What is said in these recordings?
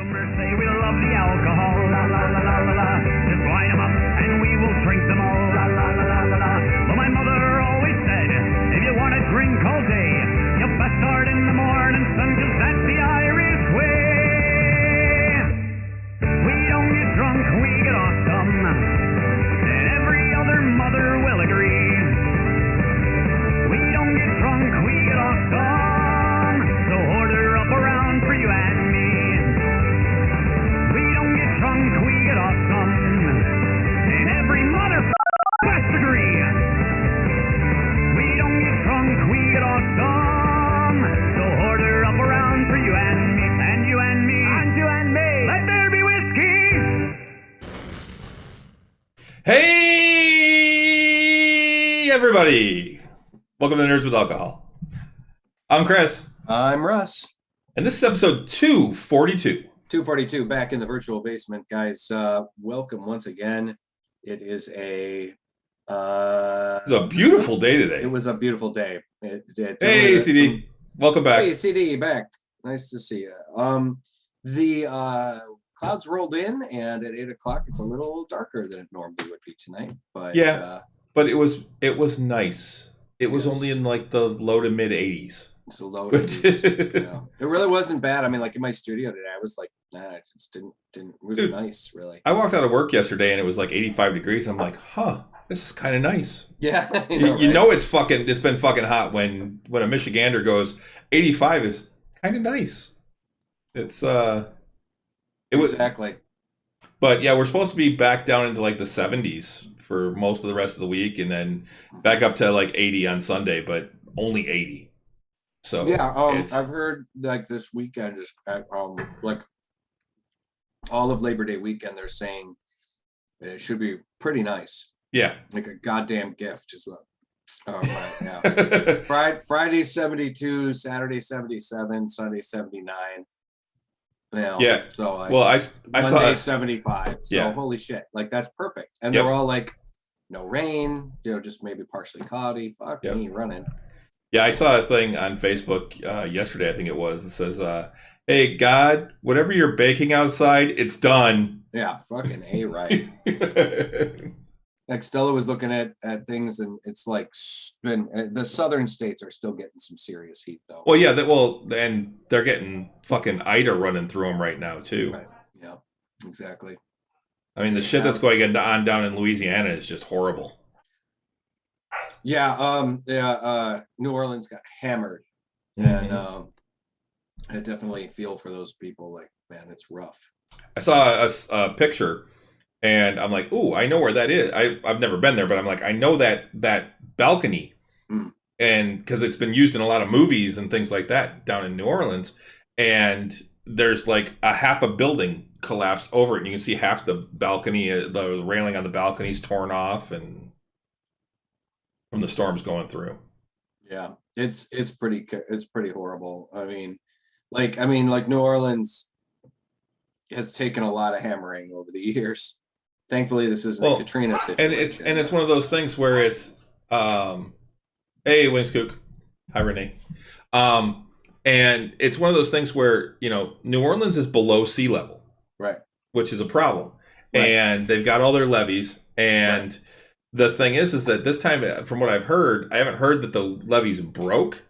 Members say we love the alcohol, la la la la la la. Just line them up and we will drink them all, la la la la la la. But my mother always said, if you want to drink all day, you best start in the morning, son, 'cause that's the Irish way. We don't get drunk, we get awesome, and every other mother will agree. We don't get drunk, we get awesome, so order up around for you and me. We don't get drunk, we get awesome, and every mother must agree. We don't get drunk, we get awesome, so order up around for you and me, and you and me, and you and me. Let there be whiskey. Hey, everybody! Welcome to Nerds with Alcohol. I'm Chris, I'm Russ. and this is episode 242. 242 back in the virtual basement, guys. Welcome once again. It is It's a beautiful day today. It was a beautiful day. Hey, CD. Welcome back. Hey, CD, back. Nice to see you. The clouds rolled in, and at 8 o'clock, it's a little darker than it normally would be tonight. But Yeah. But it was nice. It was Yes. only in like the low to mid 80s. it's a low. It really wasn't bad. I mean, like in my studio today, I was like, nah, it just didn't. It was Dude, nice, really. I walked out of work yesterday and it was like 85 degrees. I'm like, huh, this is kind of nice. Yeah, You know it's been fucking hot when a Michigander goes 85 is kind of nice. It's exactly. But yeah, we're supposed to be back down into like the 70s for most of the rest of the week, and then back up to like 80 on Sunday, but only 80. So Yeah, I've heard like this weekend is like all of Labor Day weekend. They're saying it should be pretty nice, yeah. like a goddamn gift is what. Oh right, yeah. Friday 72, Saturday 77, Sunday 79. Yeah. So like, Well, I Monday saw 75. So Yeah. holy shit, like that's perfect. And Yep. they're all like, no rain, just maybe partially cloudy. Fuck Yep. me running. Yeah, I saw a thing on Facebook yesterday, I think it was. It says, "Hey God, whatever you're baking outside, it's done." Yeah, fucking A right. Like Stella was looking at things, and it's like the southern states are still getting some serious heat, though. Well, yeah, and they're getting fucking Ida running through them right now too. Right. Yeah. Exactly. I mean, the shit that's going on down in Louisiana is just horrible. Yeah. New Orleans got hammered, and I definitely feel for those people. Like, man, it's rough. I saw a picture, and I'm like, "Ooh, I know where that is." I've never been there, but I'm like, I know that balcony, and because it's been used in a lot of movies and things like that down in New Orleans, and there's like a half a building collapsed over it, and you can see half the balcony, the railing on the balcony's torn off, and from the storms going through. Yeah, it's pretty horrible. I mean, like New Orleans has taken a lot of hammering over the years. Thankfully, this isn't a Katrina situation. And it's one of those things where it's, hey, Winskook, hi Renee, and it's one of those things where New Orleans is below sea level, right, which is a problem, right. And they've got all their levees, and right. The thing is that this time, from what I've heard, I haven't heard that the levees broke.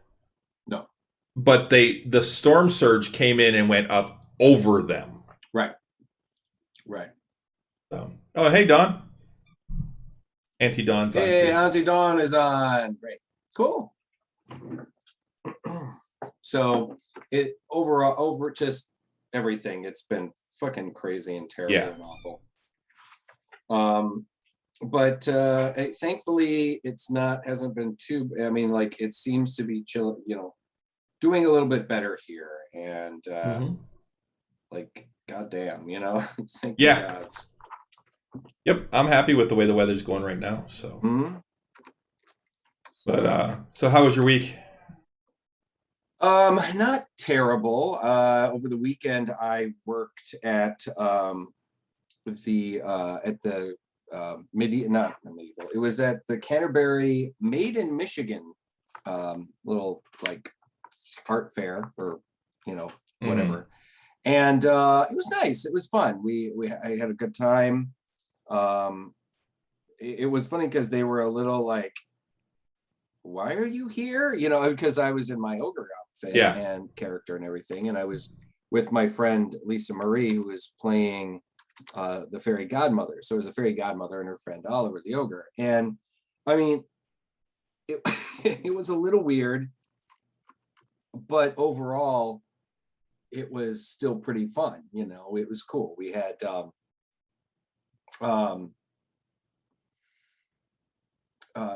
No, but the storm surge came in and went up over them. Right. Oh, and hey, Dawn. Auntie Dawn's on. Hey, Auntie Dawn is on. Great. Cool. So it over just everything. It's been fucking crazy and terrible and awful. But thankfully hasn't been too, I mean, like it seems to be chill, doing a little bit better here. And like, goddamn, thank you gods. Yep, I'm happy with the way the weather's going right now. So, but so how was your week? Not terrible. Over the weekend, I worked at it was at the Canterbury Made in Michigan little like art fair or whatever. And it was nice. It was fun. I had a good time. It was funny because they were a little like, why are you here? You know, because I was in my ogre outfit and character and everything. And I was with my friend Lisa Marie, who was playing the fairy godmother. So it was a fairy godmother and her friend Oliver the ogre. And I mean, it, it was a little weird, but overall, it was still pretty fun. You know, it was cool. We had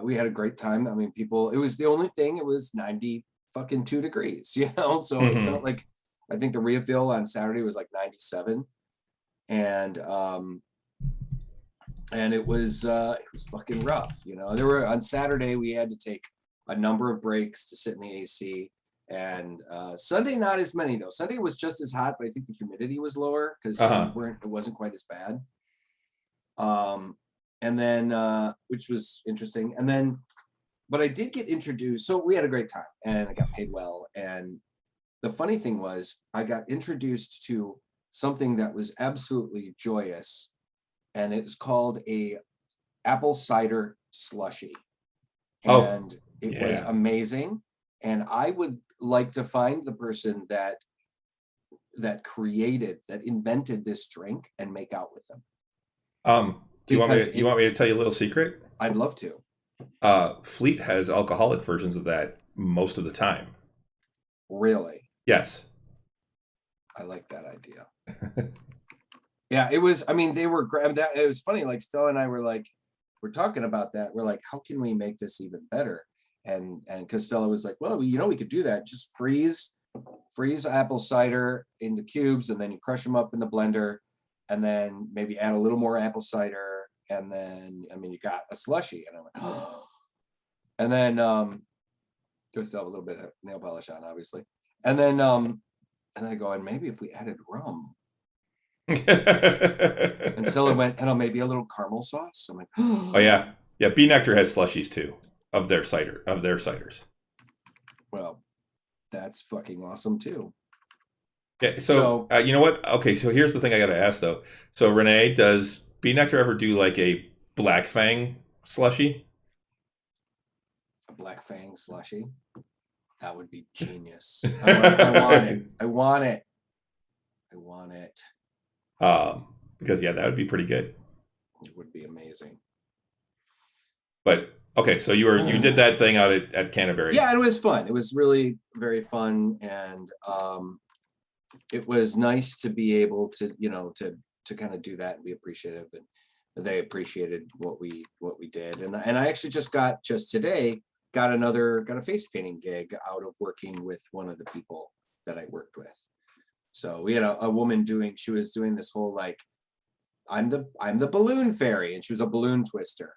we had a great time. I mean, people, it was the only thing, it was 90 fucking 2 degrees, you know? So it felt like, I think the refill on Saturday was like 97. And it was fucking rough, you know? On Saturday, we had to take a number of breaks to sit in the AC. And Sunday, not as many though. Sunday was just as hot, but I think the humidity was lower because it wasn't quite as bad. And then, which was interesting. And then, but I did get introduced. So we had a great time and I got paid well. And the funny thing was I got introduced to something that was absolutely joyous. And it's called a apple cider slushy. And it was amazing. And I would like to find the person that invented this drink and make out with them. Do you want me to tell you a little secret? I'd love to. Fleet has alcoholic versions of that most of the time. Really? Yes. I like that idea. Yeah, it was, I mean, they were great. It was funny, like Stella and I were like, we're talking about that. We're like, how can we make this even better? And because Stella was like, well, you know, we could do that. Just freeze apple cider into cubes, and then you crush them up in the blender, and then maybe add a little more apple cider, and then, I mean, you got a slushy. And I'm like, oh. And then do still have a little bit of nail polish on, obviously. And then I go, and maybe if we added rum. And Stella went, and maybe a little caramel sauce. I'm like, oh yeah. Bee Nectar has slushies too of their ciders. Well, that's fucking awesome too. Yeah. So you know what? Okay. So here's the thing I got to ask though. So Renee, does Bee Nectar ever do like a Black Fang slushy? A Black Fang slushy? That would be genius. I want it. Because that would be pretty good. It would be amazing. But okay, so you did that thing out at Canterbury. Yeah, it was fun. It was really very fun, and it was nice to be able to, you know, to kind of do that and be appreciative, and they appreciated what we did. And I actually just today got a face painting gig out of working with one of the people that I worked with. So we had a woman she was doing this whole like, I'm the balloon fairy, and she was a balloon twister,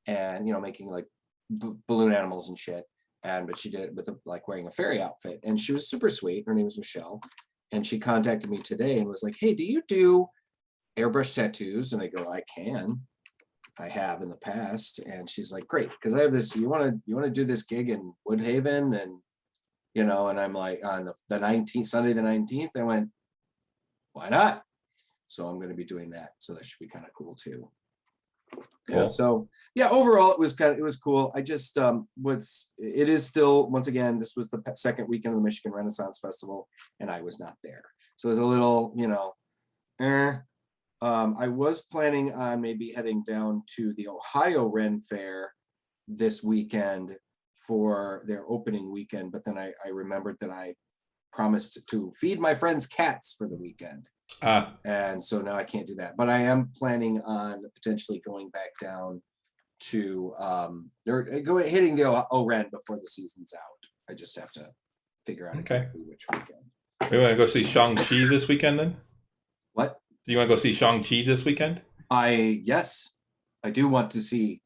and, you know, making like balloon animals and shit. But she did it with like wearing a fairy outfit, and she was super sweet. Her name was Michelle, and she contacted me today and was like, hey, do you do airbrush tattoos? And I go, I have in the past. And she's like, great, because I have this, you want to do this gig in Woodhaven, and, you know, and I'm like, on the 19th, Sunday the 19th, I went, why not? So I'm going to be doing that. So that should be kind of cool too. Cool. Yeah. So yeah, overall it was cool. I just it is still, once again, this was the second weekend of the Michigan Renaissance Festival, and I was not there. So it was a little, you know, I was planning on maybe heading down to the Ohio Ren Fair this weekend for their opening weekend, but then I remembered that I promised to feed my friends' cats for the weekend. And so now I can't do that, but I am planning on potentially going back down to hitting the O-Ren before the season's out. I just have to figure out exactly which weekend. We want to go see Shang-Chi this weekend then? What? Do you want to go see Shang-Chi this weekend? Yes, I do want to see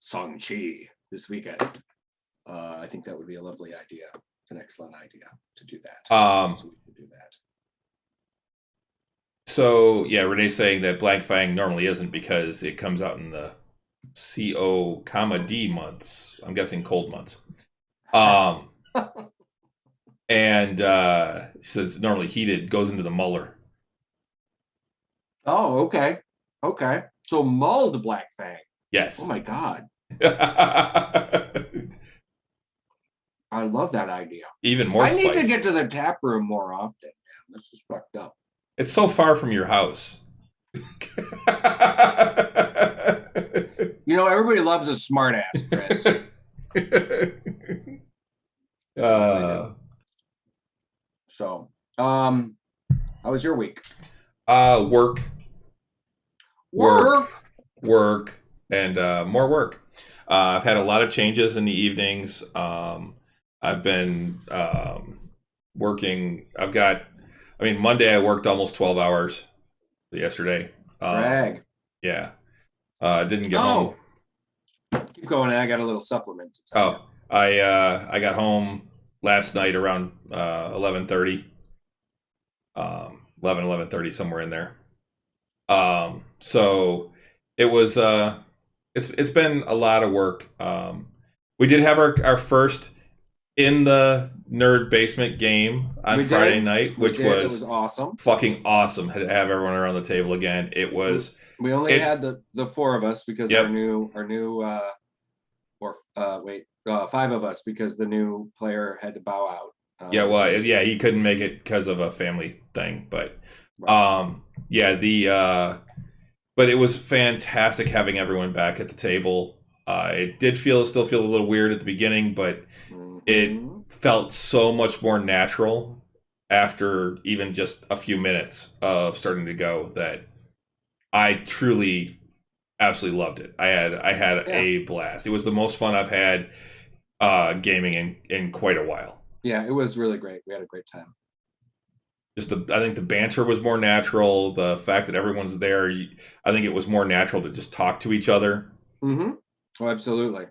Shang-Chi this weekend. I think that would be a lovely idea, an excellent idea to do that. So we can do that. So yeah, Renee's saying that Black Fang normally isn't because it comes out in the CO, D months. I'm guessing cold months. And she says normally heated goes into the muller. Oh, okay. Okay. So mulled black fang. Yes. Oh my God. I love that idea. Even more I need to spice. get to the tap room more often. Man. This is fucked up. It's so far from your house. You know, everybody loves a smart ass, Chris. So, how was your week? Work, and more work. I've had a lot of changes in the evenings. I've been working. Monday I worked almost 12 hours yesterday. Brag. Yeah. Didn't get home. Keep going. I got a little supplement to tell you. I got home last night around 11:30. 11:30, somewhere in there. So it was it's been a lot of work. We did have our first in the nerd basement game on Friday night, which was awesome. Fucking awesome. Had to have everyone around the table again. It was. We only had the four of us because Yep. five of us because the new player had to bow out. He couldn't make it because of a family thing, but right. But it was fantastic having everyone back at the table. It did still feel a little weird at the beginning, but it felt so much more natural after even just a few minutes of starting to go that I truly absolutely loved it. I had a blast. It was the most fun I've had gaming in quite a while. Yeah, it was really great. We had a great time. I think the banter was more natural. The fact that everyone's there, I think it was more natural to just talk to each other. Mm-hmm. Oh, absolutely.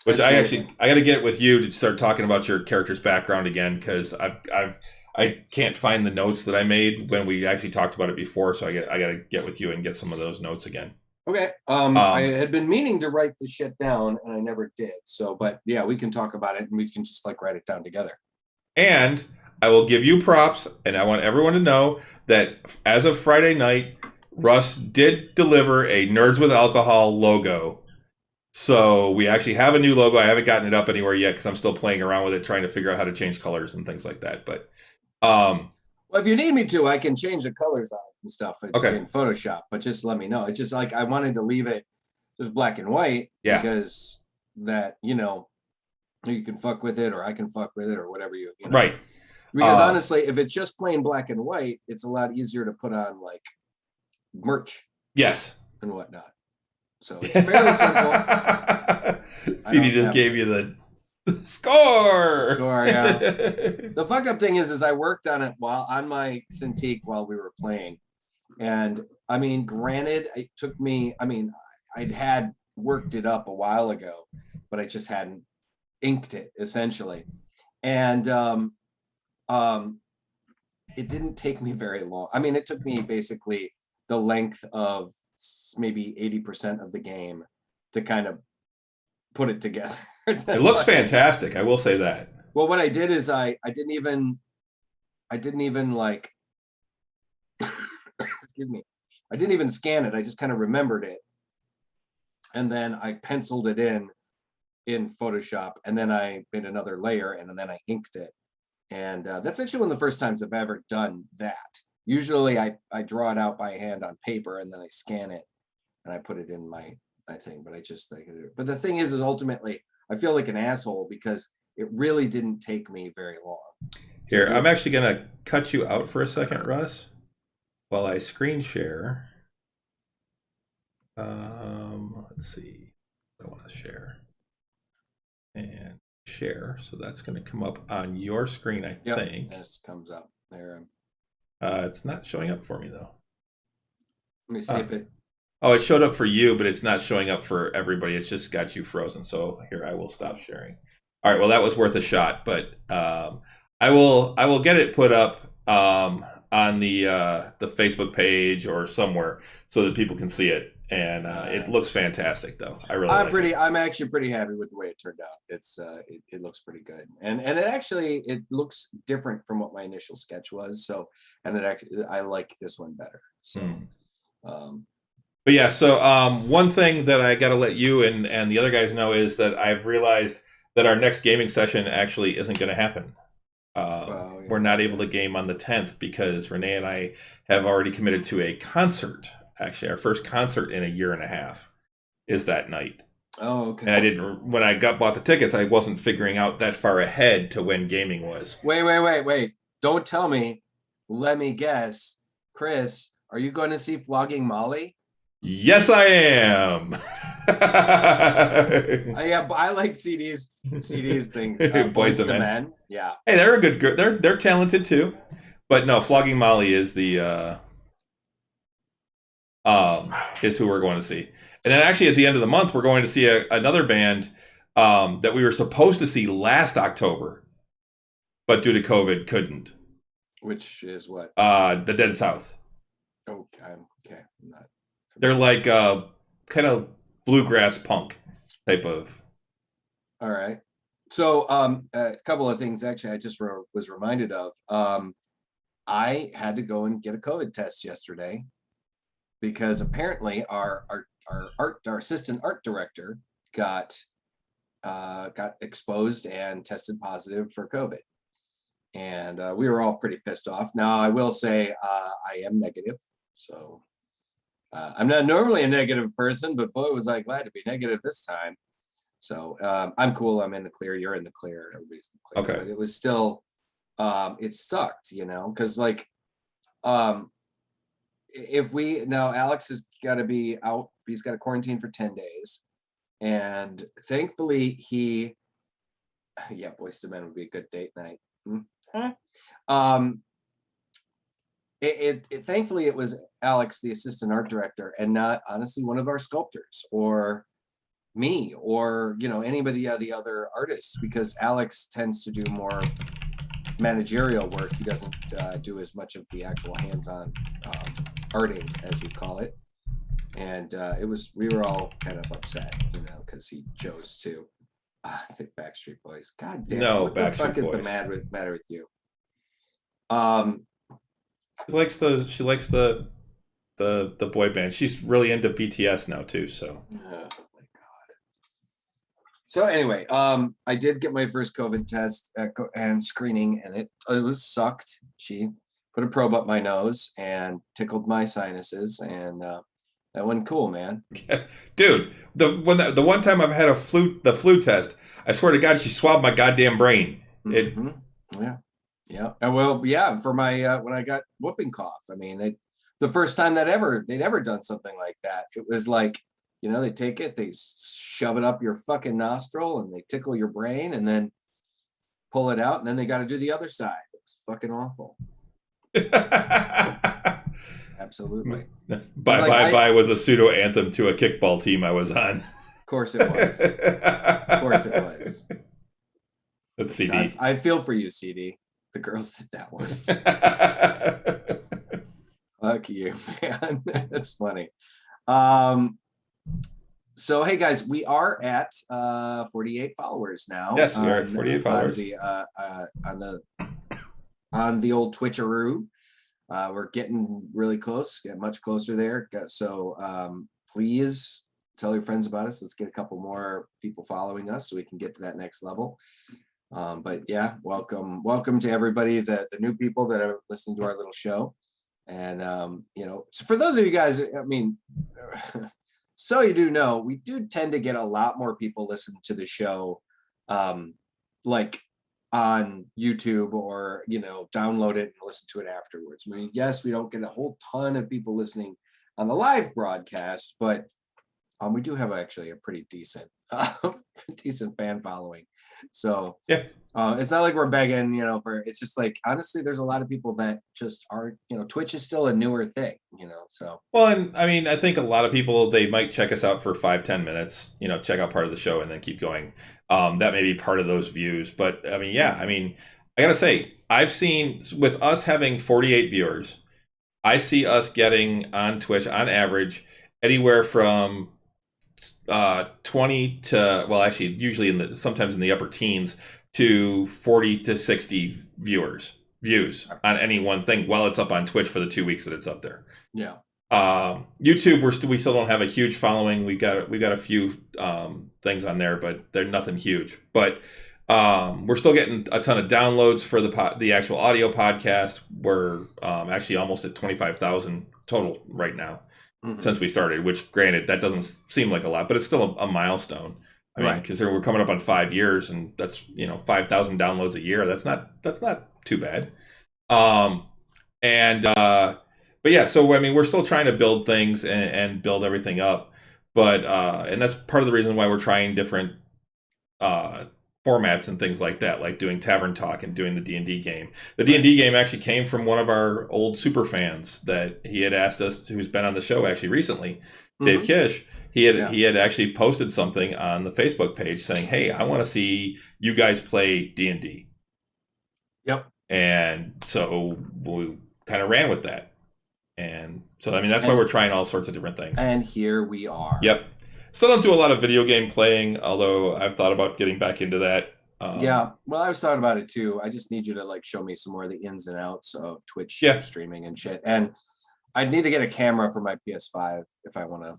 Which I got to get with you to start talking about your character's background again, because I can't find the notes that I made when we actually talked about it before. So I got to get with you and get some of those notes again. Okay. I had been meaning to write the shit down and I never did. So, but yeah, we can talk about it and we can just write it down together. And I will give you props, and I want everyone to know that as of Friday night, Russ did deliver a Nerds with Alcohol logo. So we actually have a new logo. I haven't gotten it up anywhere yet because I'm still playing around with it, trying to figure out how to change colors and things like that. But well, if you need me to, I can change the colors on it and stuff in Photoshop. But just let me know. It's just I wanted to leave it just black and white because that you can fuck with it or I can fuck with it or whatever you know. Right. Because honestly, if it's just plain black and white, it's a lot easier to put on merch. Yes. And whatnot. So it's fairly simple. CD just gave you the score. Yeah. The fucked up thing is I worked on it while on my Cintiq while we were playing. And I mean, granted, it took me, I'd had worked it up a while ago, but I just hadn't inked it essentially. And it didn't take me very long. I mean, it took me basically the length of maybe 80% of the game to kind of put it together. It looks fantastic. I will say that. Well, what I did is I didn't even excuse me. I didn't even scan it. I just kind of remembered it. And then I penciled it in Photoshop, and then I made another layer, and then I inked it. And that's actually one of the first times I've ever done that. Usually I draw it out by hand on paper, and then I scan it, and I put it in my thing. But but the thing is ultimately, I feel like an asshole because it really didn't take me very long. Here, I'm actually going to cut you out for a second, Russ, while I screen share. Let's see. I want to share. And share. So that's going to come up on your screen, I think. This comes up there. It's not showing up for me, though. Let me see if it... Oh, it showed up for you, but it's not showing up for everybody. It's just got you frozen. So here, I will stop sharing. All right, well, that was worth a shot, but I will get it put up on on the Facebook page or somewhere so that people can see it. And it looks fantastic, though. I'm actually pretty happy with the way it turned out. It's it looks pretty good, and it looks different from what my initial sketch was. So, and I like this one better. So, but yeah. So one thing that I got to let you and the other guys know is that I've realized that our next gaming session actually isn't going to happen. We're not able to game on the 10th because Renee and I have already committed to a concert. Actually, our first concert in a year and a half is that night. Oh, okay. And when I bought the tickets, I wasn't figuring out that far ahead to when gaming was. Wait. Don't tell me. Let me guess. Chris, are you going to see Flogging Molly? Yes, I am. Yeah, but I like CDs things. Boys to Men. Yeah. Hey, they're a good group. They're talented too. But no, Flogging Molly is the is who we're going to see. And then actually at the end of the month, we're going to see another band that we were supposed to see last October, but due to COVID couldn't. Which is what? The Dead South. Okay. I'm not. They're like kind of bluegrass punk type of. All right. So a couple of things actually I just was reminded of. I had to go and get a COVID test yesterday because apparently our assistant art director got exposed and tested positive for COVID. And we were all pretty pissed off. Now I will say I am negative, so I'm not normally a negative person, but boy was I glad to be negative this time. So I'm cool. I'm in the clear. You're in the clear. Everybody's in the clear. Okay. But it was still, it sucked, because like, now Alex has got to be out. He's got to quarantine for 10 days. And thankfully Boys to Men would be a good date night. Thankfully it was Alex, the assistant art director, and not honestly one of our sculptors or me or anybody of the other artists, because Alex tends to do more managerial work. He doesn't do as much of the actual hands-on arting, as we call it. And we were all kind of upset, because he chose to. I think Backstreet Boys. God damn. No, what the Backstreet fuck is Boys. the matter with you? She likes the boy band. She's really into BTS now too. So. Oh my god. So anyway, I did get my first COVID test and screening, and it was sucked. She put a probe up my nose and tickled my sinuses, and that went cool, man. Dude, the one time I've had the flu test, I swear to God, she swabbed my goddamn brain. Mm-hmm. Yeah. Well, yeah. For my when I got whooping cough, I mean, the first time they'd ever done something like that, it was like, they take it, they shove it up your fucking nostril, and they tickle your brain, and then pull it out, and then they got to do the other side. It's fucking awful. Absolutely. Bye was a pseudo anthem to a kickball team I was on. Of course it was. Of course it was. That's CD. I feel for you, CD. The girls did that one. Fuck you, man. That's funny. So hey guys, we are at 48 followers now. Yes, we are at 48 followers. On the old Twitcheroo. We're getting really close, get much closer there. So please tell your friends about us. Let's get a couple more people following us so we can get to that next level. But yeah, welcome to everybody, the new people that are listening to our little show. And so for those of you guys, I mean, so you do know, we do tend to get a lot more people listen to the show, like on YouTube or, download it and listen to it afterwards. I mean, yes, we don't get a whole ton of people listening on the live broadcast, but we do have actually a pretty decent fan following. So yeah, it's not like we're begging, it's just like, honestly, there's a lot of people that just aren't, Twitch is still a newer thing, so. Well, and I mean, I think a lot of people, they might check us out for 5-10 minutes, check out part of the show and then keep going. That may be part of those views, but I mean, yeah, I mean, I gotta say, I've seen with us having 48 viewers, I see us getting on Twitch on average anywhere from 20 to, well, actually usually sometimes in the upper teens to 40 to 60 views on any one thing while it's up on Twitch for the 2 weeks that it's up there. Yeah. YouTube, we still don't have a huge following. We got a few things on there, but they're nothing huge. But we're still getting a ton of downloads for the actual audio podcast. We're actually almost at 25,000 total right now since we started. Which, granted, that doesn't seem like a lot, but it's still a milestone. I mean, because we're coming up on 5 years, and that's 5,000 downloads a year. That's not too bad. But yeah, so I mean, we're still trying to build things and build everything up, but and that's part of the reason why we're trying different formats and things like that, like doing Tavern Talk and doing the D&D game. The D&D game actually came from one of our old super fans that he had asked us, who's been on the show actually recently, Dave Kish. He had actually posted something on the Facebook page saying, "Hey, I want to see you guys play D&D." Yep. And so we kind of ran with that. And so, I mean, that's why we're trying all sorts of different things. And here we are. Yep. Still don't do a lot of video game playing, although I've thought about getting back into that. Yeah. Well, I was thought about it too. I just need you to like show me some more of the ins and outs of Twitch streaming and shit. And I'd need to get a camera for my PS5 if I want to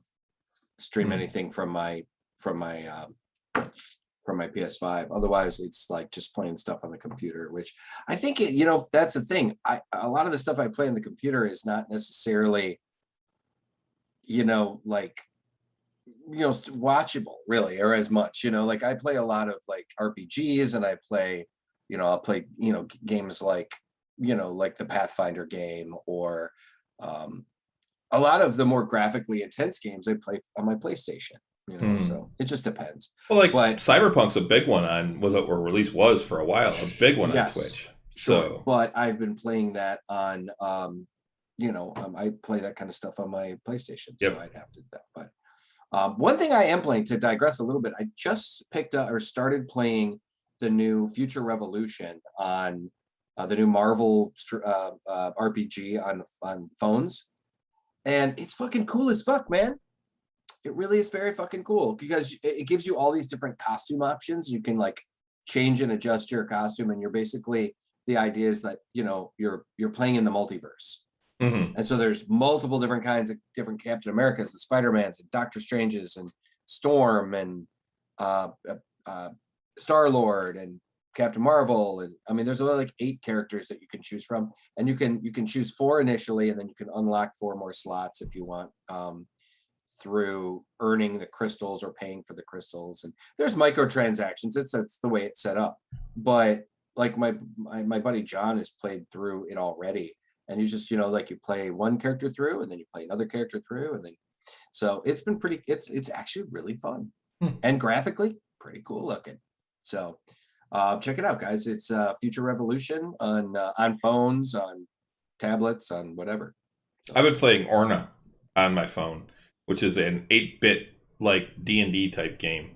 stream anything from my PS5. Otherwise, it's like just playing stuff on the computer, which I think that's the thing. A lot of the stuff I play on the computer is not necessarily, watchable really, or as much. Like I play a lot of like RPGs, and I play, I'll play games like like the Pathfinder game, or a lot of the more graphically intense games I play on my PlayStation. So it just depends. Well, but Cyberpunk's a big one or release was for a while, a big one on Twitch. Sure. So, but I've been playing that on, I play that kind of stuff on my PlayStation, so I'd have to do that. But one thing I am playing, to digress a little bit, I just picked up or started playing the new Future Revolution on the new Marvel RPG on phones, and it's fucking cool as fuck, man. It really is very fucking cool because it gives you all these different costume options. You can like change and adjust your costume, and you're basically, the idea is that you're playing in the multiverse, and so there's multiple different kinds of different Captain Americas and Spider-Mans and Doctor Stranges and Storm and Star-Lord and Captain Marvel, and I mean there's like 8 characters that you can choose from, and you can choose 4 initially, and then you can unlock 4 more slots if you want, through earning the crystals or paying for the crystals. And there's microtransactions. That's the way it's set up. But like my buddy John has played through it already, and you just like you play one character through, and then you play another character through, and then so it's been it's actually really fun and graphically pretty cool looking. So check it out, guys. It's Future Revolution on phones, on tablets, on whatever. So, I've been playing Orna on my phone, which is an 8-bit like D&D type game,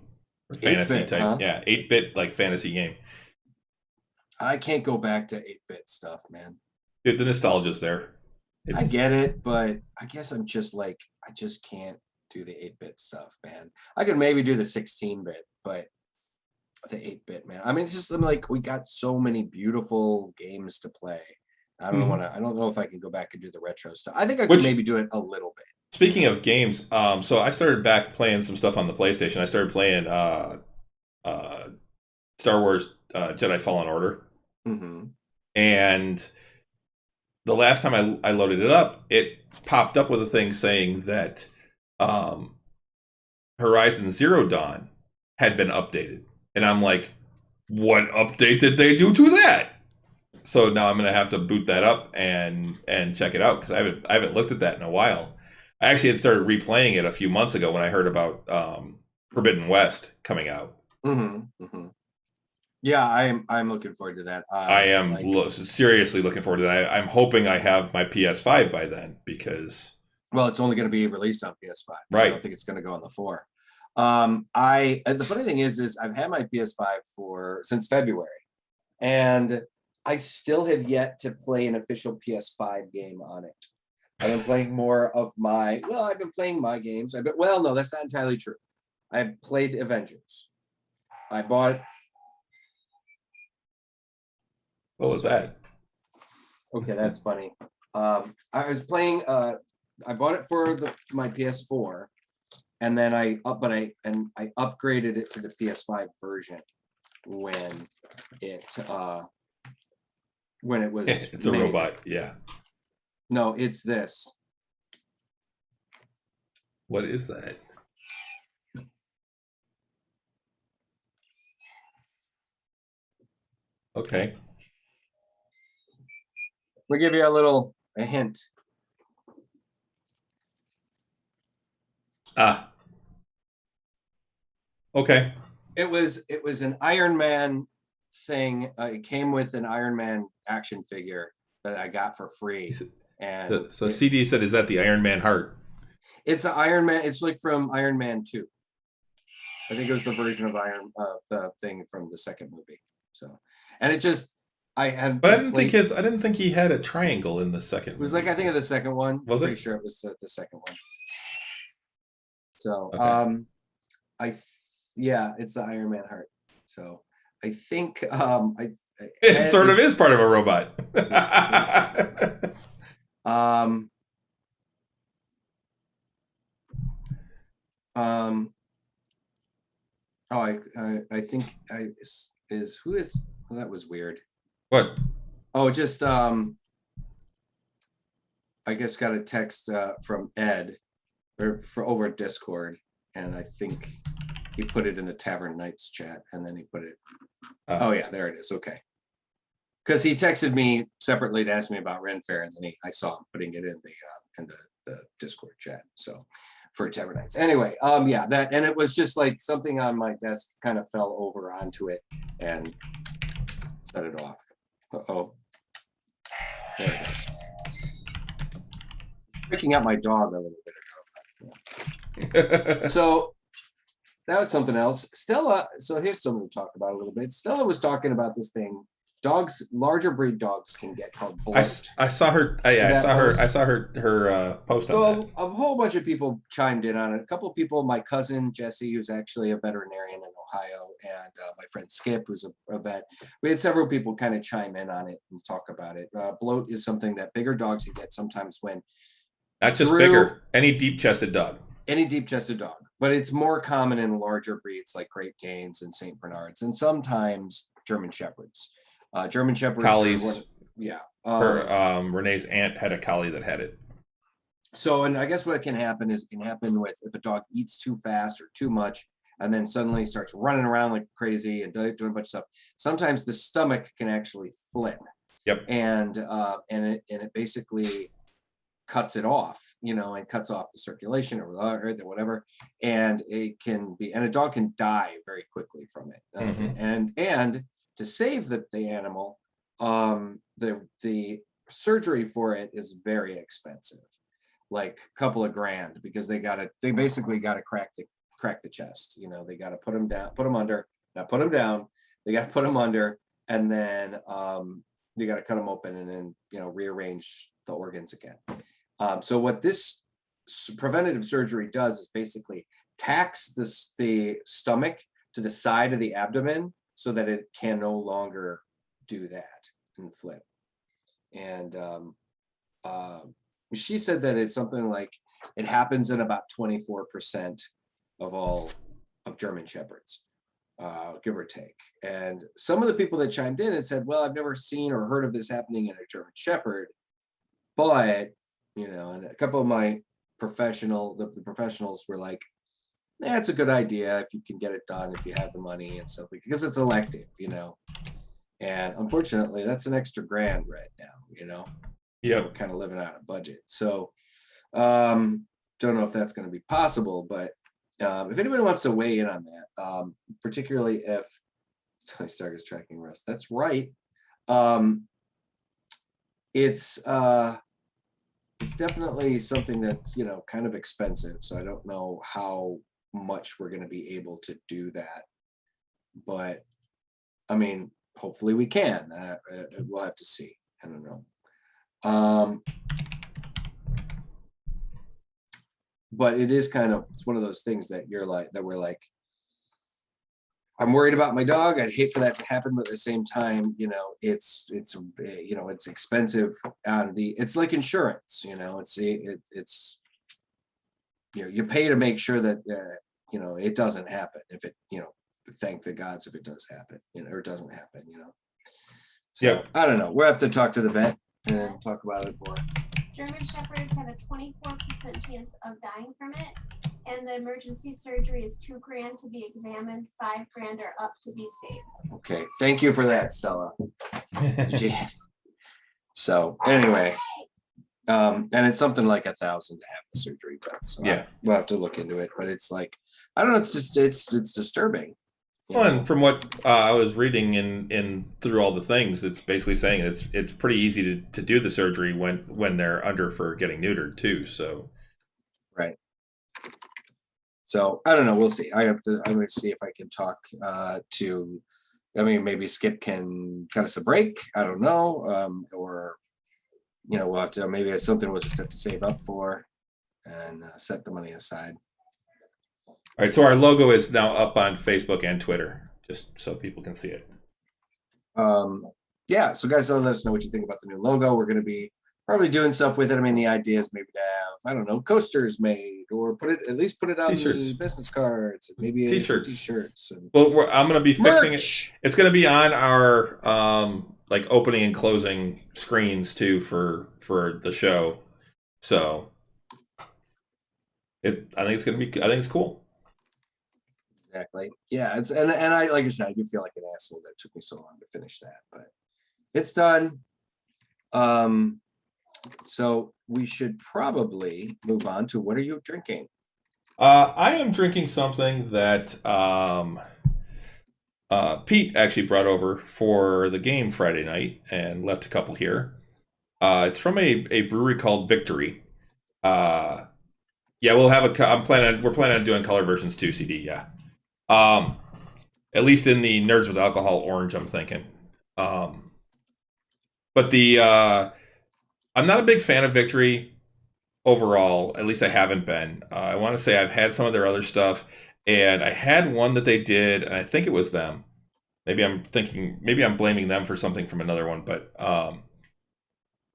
or fantasy type. Huh? Yeah, 8-bit like fantasy game. I can't go back to 8-bit stuff, man. The nostalgia's there. I get it, but I guess I'm just like, I just can't do the 8-bit stuff, man. I could maybe do the 16-bit, but the 8-bit, man. I mean, it's just like we got so many beautiful games to play. I don't know if I can go back and do the retro stuff. I think I could maybe do it a little bit. Speaking of games, so I started back playing some stuff on the PlayStation. I started playing Star Wars Jedi Fallen Order. And the last time I loaded it up, it popped up with a thing saying that Horizon Zero Dawn had been updated. And I'm like, what update did they do to that? So now I'm going to have to boot that up and check it out, because I haven't looked at that in a while. I actually had started replaying it a few months ago when I heard about Forbidden West coming out. Yeah, I'm looking forward to that. I am seriously looking forward to that. I'm hoping I have my PS5 by then, because it's only going to be released on PS5. Right. I don't think it's going to go on the 4. The funny thing is I've had my PS5 since February, and I still have yet to play an official PS5 game on it. I've been playing more of I've been playing my games. No, that's not entirely true. I played Avengers. I bought. What was that? Okay, that's funny. I was playing. I bought it for my PS4, and then I upgraded it to the PS5 version when it was. It's a robot. Yeah. No, it's this. What is that? Okay. We'll give you a hint. Ah. Okay. It was an Iron Man thing. It came with an Iron Man action figure that I got for free. And so CD said, "Is that the Iron Man heart?" It's an Iron Man. It's like from Iron Man 2. I think it was the version of the thing from the second movie. So, and it just But I didn't think he had a triangle in the second. It was movie. Like I think of the second one. Was it? Pretty sure it was the second one. So, okay. It's the Iron Man heart. So I think it sort of is part of a robot. I think who is well, that was weird. What? Oh, just I guess got a text from Ed over Discord, and I think he put it in the Tavern Nights chat, and then he put it. Oh yeah, there it is. Okay, because he texted me separately to ask me about Ren Fair, and then I saw him putting it in the Discord chat. So for Tavern Nights, anyway, that, and it was just like something on my desk kind of fell over onto it and set it off. Uh-oh, there it is. Picking up my dog a little bit ago. So that was something else. Stella, so here's something to talk about a little bit. Stella was talking about this thing. Dogs, larger breed dogs can get called bloat. I saw her. I saw her post on that. A whole bunch of people chimed in on it. A couple of people, my cousin Jesse, who's actually a veterinarian in Ohio, and my friend Skip, who's a vet. We had several people kind of chime in on it and talk about it. Bloat is something that bigger dogs can get sometimes when. Not just bigger, any deep-chested dog. Any deep-chested dog, but it's more common in larger breeds like Great Danes and Saint Bernards, and sometimes German Shepherds. German Shepherds. Collies. Renee's aunt had a collie that had it. So, and I guess what can happen is it can happen with if a dog eats too fast or too much, and then suddenly starts running around like crazy and doing a bunch of stuff. Sometimes the stomach can actually flip. Yep. And it basically cuts it off, and cuts off the circulation or whatever, and a dog can die very quickly from it. And to save the animal, the surgery for it is very expensive, like a couple of $grand, because they basically gotta crack the chest. They gotta put them down, put them under, now put them down, they gotta put them under, and then you gotta cut them open and then rearrange the organs again. So what this preventative surgery does is basically tacks the stomach to the side of the abdomen so that it can no longer do that and flip. And she said that it's something like it happens in about 24% of all of German Shepherds, give or take. And some of the people that chimed in and said, well, I've never seen or heard of this happening in a German Shepherd, but and a couple of my the professionals were like, yeah, it's a good idea if you can get it done, if you have the money and stuff, because it's elective, and unfortunately that's an extra $grand right now, yeah, kind of living out of budget. So don't know if that's going to be possible, but if anybody wants to weigh in on that, particularly if Tony Stark is tracking Rust, that's right. It's definitely something that's kind of expensive, so I don't know how much we're going to be able to do that, but I mean, hopefully we can. We'll have to see. I don't know. But it is it's one of those things that we're like, I'm worried about my dog. I'd hate for that to happen, but at the same time, it's expensive it's like insurance, it's you pay to make sure that it doesn't happen. If it, thank the gods if it does happen, or it doesn't happen, So Yeah. I don't know. We'll have to talk to the vet and talk about it more. German Shepherds have a 24% chance of dying from it, and the emergency surgery is $2,000 to be examined, $5,000 or up to be saved. Okay, thank you for that, Stella. Jeez. So anyway, and it's something like $1,000 to have the surgery done. So Yeah. we'll have to look into it. But it's like, I don't know. It's just it's disturbing. Well, and from what I was reading in through all the things, it's basically saying it's pretty easy to do the surgery when they're under for getting neutered too. So, right. So I don't know. We'll see. I'm going to see if I can talk to. I mean, maybe Skip can cut us a break. I don't know. Or we'll have to. Maybe it's something we'll just have to save up for and set the money aside. All right, so our logo is now up on Facebook and Twitter, just so people can see it. Yeah, so guys, let us know what you think about the new logo. We're going to be probably doing stuff with it. I mean, the idea is maybe to have, I don't know, coasters made, or at least put it on the business cards, and maybe t-shirts. Well, I'm going to be fixing merch. it. It's going to be on our like opening and closing screens too for the show. So I think it's cool. Exactly. Yeah. It's and I, like I said, I do feel like an asshole that it took me so long to finish that, but it's done. So we should probably move on to, what are you drinking? I am drinking something that Pete actually brought over for the game Friday night and left a couple here. It's from a brewery called Victory. Yeah, we'll have we're planning on doing color versions too, CD. Yeah. At least in the Nerds with Alcohol orange, I'm thinking. But I'm not a big fan of Victory overall. At least I haven't been. I want to say I've had some of their other stuff, and I had one that they did, and I think it was them. Maybe I'm blaming them for something from another one, but I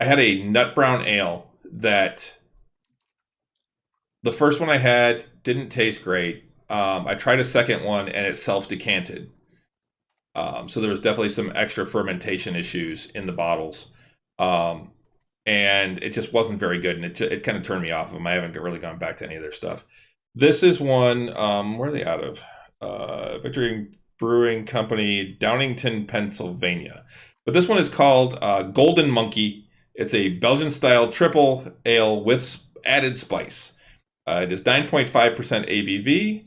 had a nut brown ale that the first one I had didn't taste great. I tried a second one and it self-decanted. So there was definitely some extra fermentation issues in the bottles. And it just wasn't very good. And it kind of turned me off of them. I haven't really gone back to any of their stuff. This is one, where are they out of? Victory Brewing Company, Downingtown, Pennsylvania. But this one is called Golden Monkey. It's a Belgian-style triple ale with added spice. It is 9.5% ABV,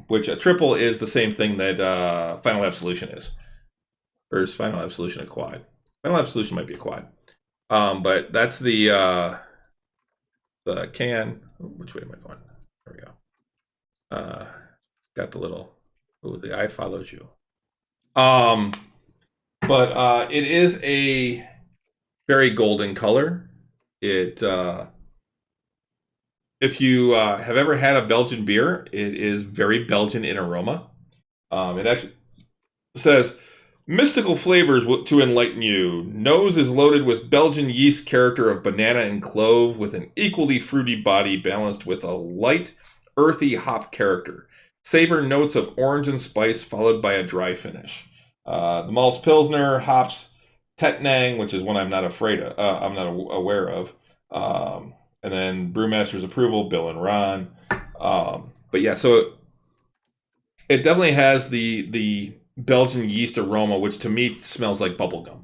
which a triple is the same thing that Final Absolution is. Or is Final Absolution a quad? Final Absolution might be a quad. But that's the can. Which way am I going? There we go. Got the little. Oh, the eye follows you. But it is a very golden color. It. If you have ever had a Belgian beer, it is very Belgian in aroma. It actually says, mystical flavors to enlighten you. Nose is loaded with Belgian yeast character of banana and clove with an equally fruity body balanced with a light, earthy hop character. Savor notes of orange and spice followed by a dry finish. The malt's Pilsner, hops Tettnang, which is one I'm not aware of. And then brewmaster's approval, Bill and Ron. But yeah, so it definitely has the Belgian yeast aroma, which to me smells like bubblegum.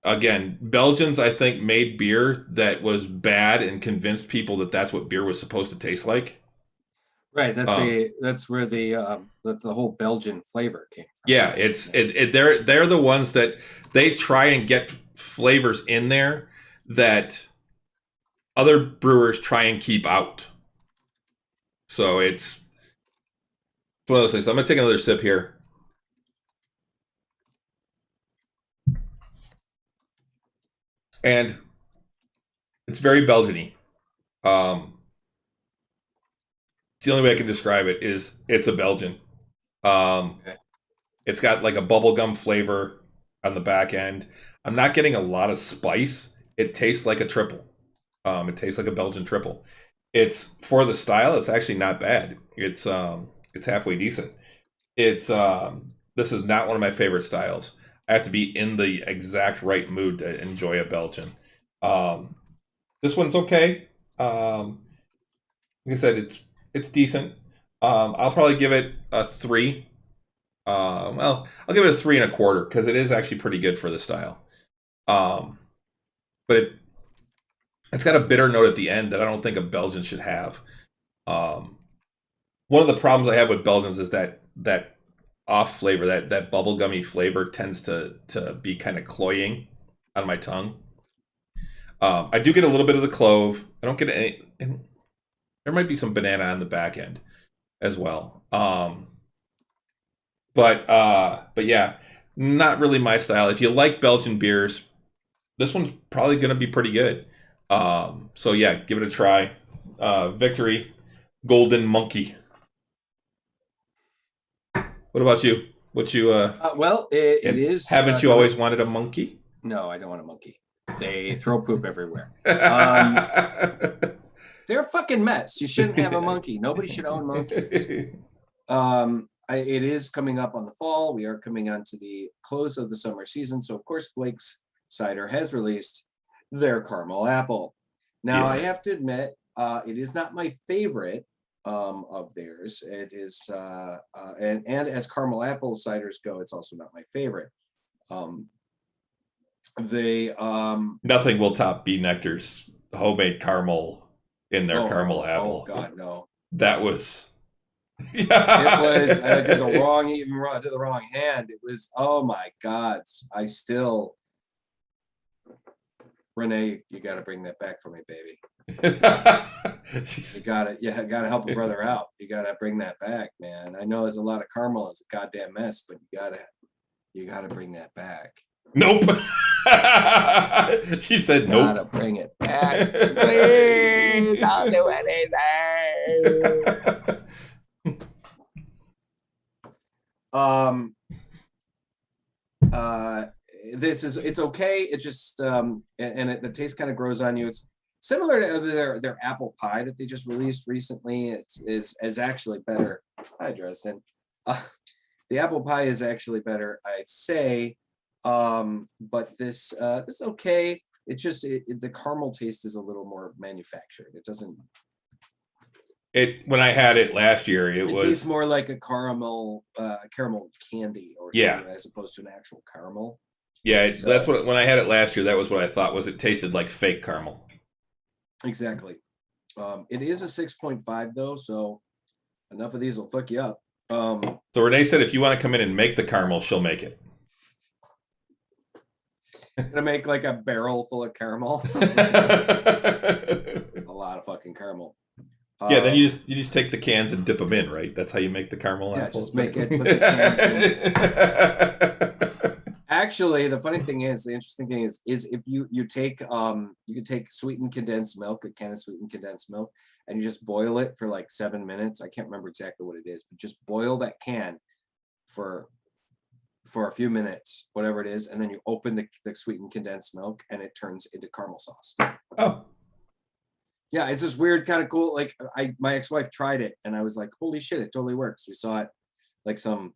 Again, Belgians, I think, made beer that was bad and convinced people that that's what beer was supposed to taste like. Right. That's where the whole Belgian flavor came from. Yeah, they're the ones that they try and get flavors in there that other brewers try and keep out. So it's It's one of those things. I'm gonna take another sip here. And it's very Belgian-y. It's the only way I can describe it is it's a Belgian. Okay. It's got like a bubblegum flavor on the back end. I'm not getting a lot of spice. It tastes like a triple. It tastes like a Belgian triple. It's for the style, it's actually not bad. It's halfway decent. It's this is not one of my favorite styles. I have to be in the exact right mood to enjoy a Belgian. This one's okay. Like I said, it's decent. I'll probably give it a 3. Well, I'll give it a 3.25 because it is actually pretty good for the style. But it's got a bitter note at the end that I don't think a Belgian should have. One of the problems I have with Belgians is that off flavor, that bubblegummy flavor tends to be kind of cloying on my tongue. I do get a little bit of the clove. I don't get any. And there might be some banana on the back end as well. But yeah, not really my style. If you like Belgian beers, this one's probably going to be pretty good. So yeah, give it a try. Victory, Golden Monkey. What about you? What you? Well, it is. Haven't you always wanted a monkey? No, I don't want a monkey. They throw poop everywhere. They're a fucking mess. You shouldn't have a monkey. Nobody should own monkeys. It is coming up on the fall. We are coming on to the close of the summer season. So, of course, Blake's Cider has released their caramel apple. Now, I have to admit, it is not my favorite of theirs. It is, and as caramel apple ciders go, it's also not my favorite. Nothing will top B Nectar's homemade caramel in their caramel apple. Oh God, no! That was. It was. I did the wrong hand. It was. Oh my God! I still. Renee, you got to bring that back for me, baby. You got it. Yeah, got to help a brother out. You got to bring that back, man. I know there's a lot of caramel. It's a goddamn mess, but you got to bring that back. Nope. She said nope. Gotta bring it back. Please don't do anything. It's okay. It just the taste kind of grows on you. It's similar to their apple pie that they just released recently. It's actually better. Hi, Dresden. The apple pie is actually better, I'd say. But this is okay. It's just the caramel taste is a little more manufactured. It doesn't. When I had it last year, it was tastes more like a caramel candy or something as opposed to an actual caramel. Yeah, that's what when I had it last year. That was what I thought was it tasted like fake caramel. Exactly. It is a 6.5 though, so enough of these will fuck you up. So Renee said if you want to come in and make the caramel, she'll make it. Gonna make like a barrel full of caramel. A lot of fucking caramel. Yeah, then you just take the cans and dip them in, right? That's how you make the caramel apple. Just make it. Put the cans in. Actually, the interesting thing is if you take you can take sweetened condensed milk, a can of sweetened condensed milk, and you just boil it for like 7 minutes. I can't remember exactly what it is, but just boil that can for a few minutes, whatever it is, and then you open the sweetened condensed milk and it turns into caramel sauce. Oh. Yeah, it's this weird kind of cool. Like my ex-wife tried it and I was like, holy shit, it totally works. We saw it like some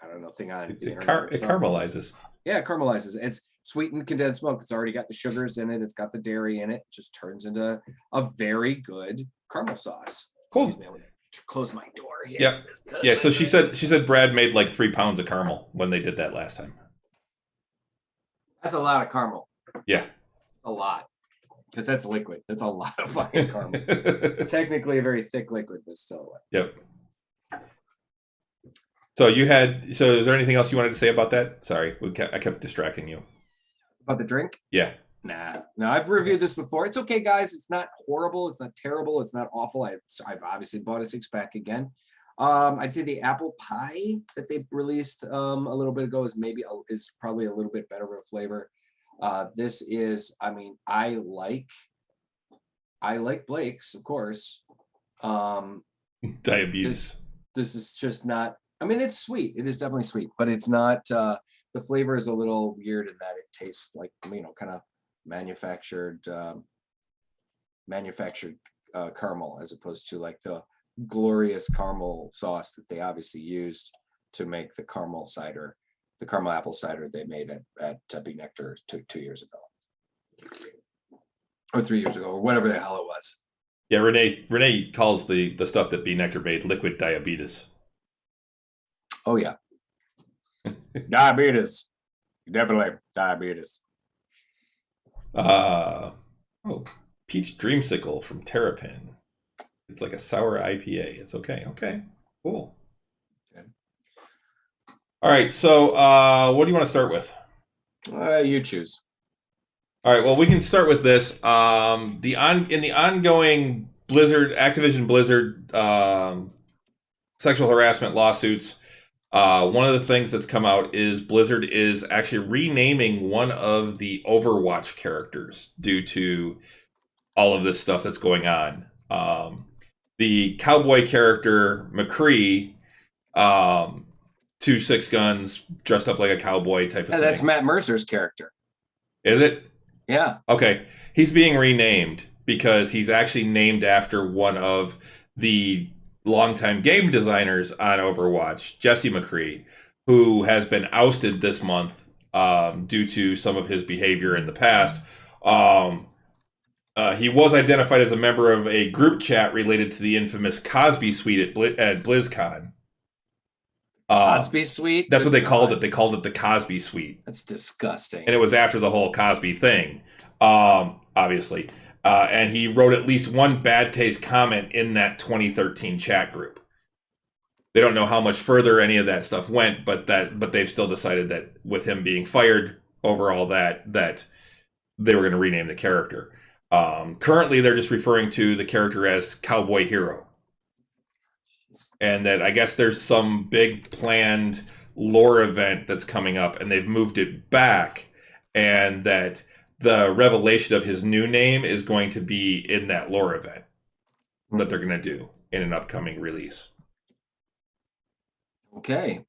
I don't know thing on the internet. It caramelizes. Yeah, it caramelizes. It's sweetened condensed milk. It's already got the sugars in it. It's got the dairy in it. It just turns into a very good caramel sauce. Cool. Excuse me, I'm gonna close my door here. Yep. Yeah, so she said Brad made like 3 pounds of caramel when they did that last time. That's a lot of caramel. Yeah. A lot. Because that's liquid. That's a lot of fucking caramel. Technically a very thick liquid, but still. Yep. So is there anything else you wanted to say about that? Sorry, I kept distracting you. About the drink? Yeah. Nah, I've reviewed this before. It's okay, guys. It's not horrible. It's not terrible. It's not awful. I've obviously bought a 6-pack again. I'd say the apple pie that they released a little bit ago is probably a little bit better of a flavor. This is, I mean, I like Blake's, of course. Diabetes. This is just not, I mean, it's sweet. It is definitely sweet, but it's not, the flavor is a little weird in that it tastes like, kind of manufactured caramel, as opposed to like the glorious caramel sauce that they obviously used to make the caramel apple cider they made at Big Nectar 2 years ago. Or 3 years ago, or whatever the hell it was. Yeah, Renee calls the stuff that Bee Nectar made liquid diabetes. Oh yeah. Diabetes. Definitely diabetes. Peach Dreamsicle from Terrapin. It's like a sour IPA. It's okay. Okay, cool. Okay. All right, so what do you want to start with? You choose. All right, well, we can start with this. In the ongoing Activision Blizzard sexual harassment lawsuits, one of the things that's come out is Blizzard is actually renaming one of the Overwatch characters due to all of this stuff that's going on. The cowboy character, McCree, 2 6 guns, dressed up like a cowboy type of thing. That's Matt Mercer's character. Is it? Yeah. Okay. He's being renamed because he's actually named after one of the longtime game designers on Overwatch, Jesse McCree, who has been ousted this month due to some of his behavior in the past. He was identified as a member of a group chat related to the infamous Cosby Suite at BlizzCon. Cosby Suite? That's what they called it. They called it the Cosby Suite. That's disgusting. And it was after the whole Cosby thing, obviously. And he wrote at least one bad taste comment in that 2013 chat group. They don't know how much further any of that stuff went, but they've still decided that with him being fired over all that they were going to rename the character. Currently, they're just referring to the character as Cowboy Hero. And that I guess there's some big planned lore event that's coming up, and they've moved it back, and that the revelation of his new name is going to be in that lore event that they're going to do in an upcoming release. Okay.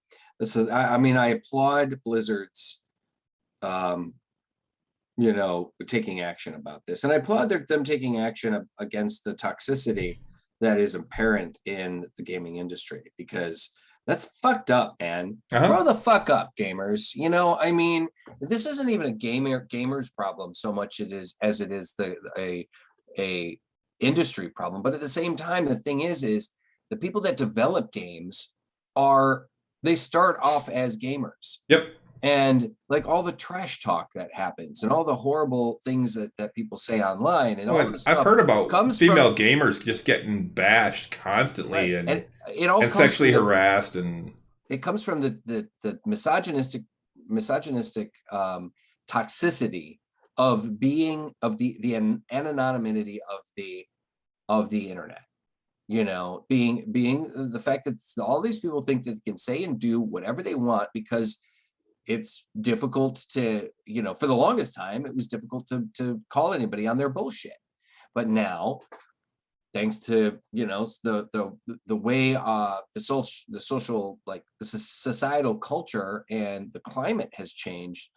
I mean, I applaud Blizzard's, taking action about this. And I applaud them taking action against the toxicity that is apparent in the gaming industry, because that's fucked up, man. Grow the fuck up, gamers. I mean, this isn't even a gamer's problem so much as it is a industry problem. But at the same time, the thing is the people that develop games they start off as gamers. Yep. And like all the trash talk that happens and all the horrible things that people say online and all this stuff. I've heard about female gamers just getting bashed constantly, right, and it all sexually harassed, and it comes from the misogynistic toxicity of being the anonymity of the internet. Being the fact that all these people think that they can say and do whatever they want because it's difficult to, for the longest time, it was difficult to call anybody on their bullshit. But now, thanks to, the way the social, like the societal culture and the climate has changed,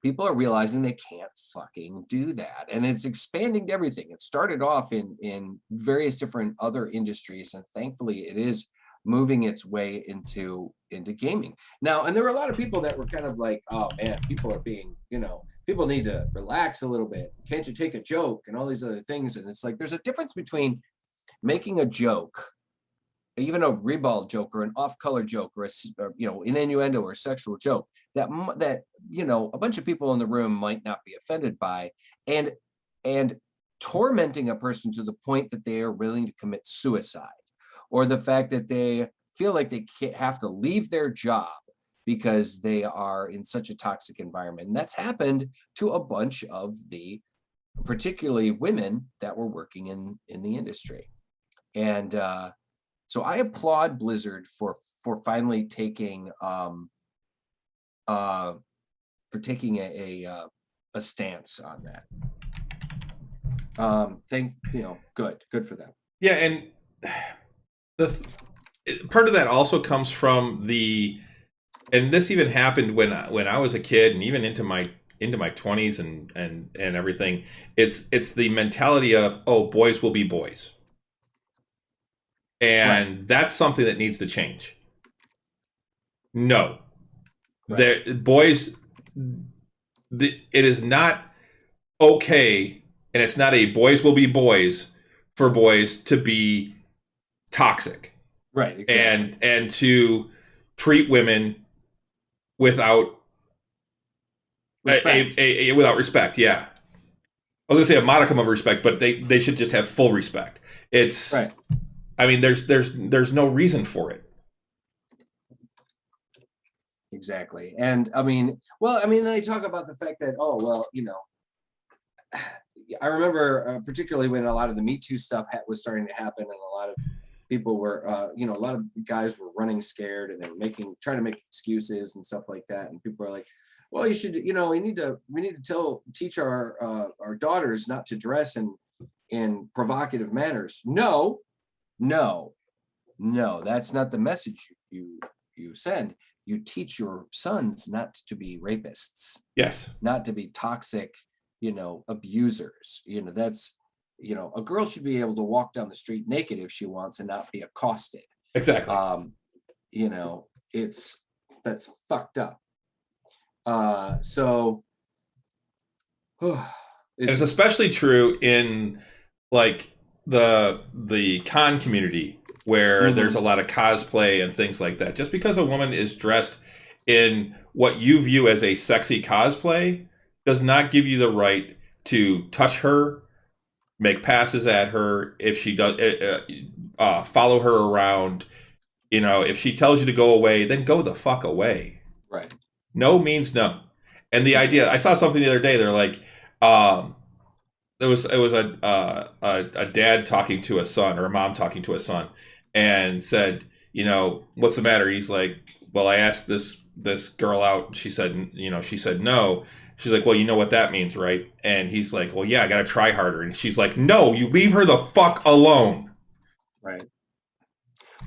people are realizing they can't fucking do that. And it's expanding to everything. It started off in various different other industries, and thankfully it is moving its way into gaming now. And there were a lot of people that were kind of like, oh man, people are being, people need to relax a little bit. Can't you take a joke and all these other things? And it's like, there's a difference between making a joke, even a ribald joke or an off-color joke or an innuendo or a sexual joke that a bunch of people in the room might not be offended by, and tormenting a person to the point that they are willing to commit suicide, or the fact that they feel like they have to leave their job because they are in such a toxic environment. And that's happened to a bunch of particularly women that were working in the industry. And So I applaud Blizzard for finally taking a stance on that. Good for them. Yeah, and part of that also comes from and this even happened when I was a kid, and even into my 20s and everything. It's the mentality of, oh, boys will be boys, and that's something that needs to change. No, boys. It is not okay, and it's not a boys will be boys for boys to be toxic, right? Exactly. And to treat women without respect. Without respect. Yeah, I was gonna say a modicum of respect, but they should just have full respect. It's right. I mean, there's no reason for it. Exactly. And I mean, they talk about the fact that, oh, well, I remember particularly when a lot of the Me Too stuff was starting to happen, and a lot of people were, a lot of guys were running scared, and they were trying to make excuses and stuff like that. And people are like, well, you should, we need to teach our daughters not to dress in provocative manners. No, that's not the message you send. You teach your sons not to be rapists. Yes. Not to be toxic, abusers. That's, a girl should be able to walk down the street naked if she wants and not be accosted. Exactly. That's fucked up. So it's especially true in like the con community, where there's a lot of cosplay and things like that. Just because a woman is dressed in what you view as a sexy cosplay does not give you the right to touch her, make passes at her. If she does, follow her around. If she tells you to go away, then go the fuck away. Right. No means no. And the idea, I saw something the other day. They're like, it was a dad talking to a son, or a mom talking to a son, and said, what's the matter? He's like, well, I asked this girl out. She said no. She's like, well, you know what that means, right? And he's like, well, yeah, I got to try harder. And she's like, no, you leave her the fuck alone. Right.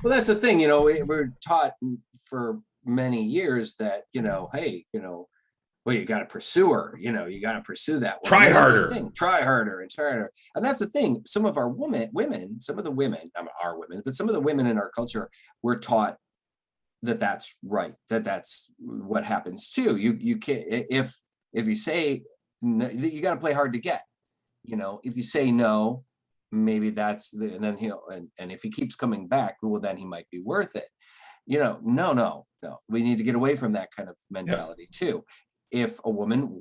Well, that's the thing, we're taught for many years that, hey, well, you got to pursue her, you got to pursue that one. Try harder. Try harder and try harder. And that's the thing. Some of our women, some of the women in our culture were taught that that's right, that's what happens too. You can't, if you say no, you got to play hard to get, if you say no, maybe and then and if he keeps coming back, well, then he might be worth it. No, we need to get away from that kind of mentality too. If a woman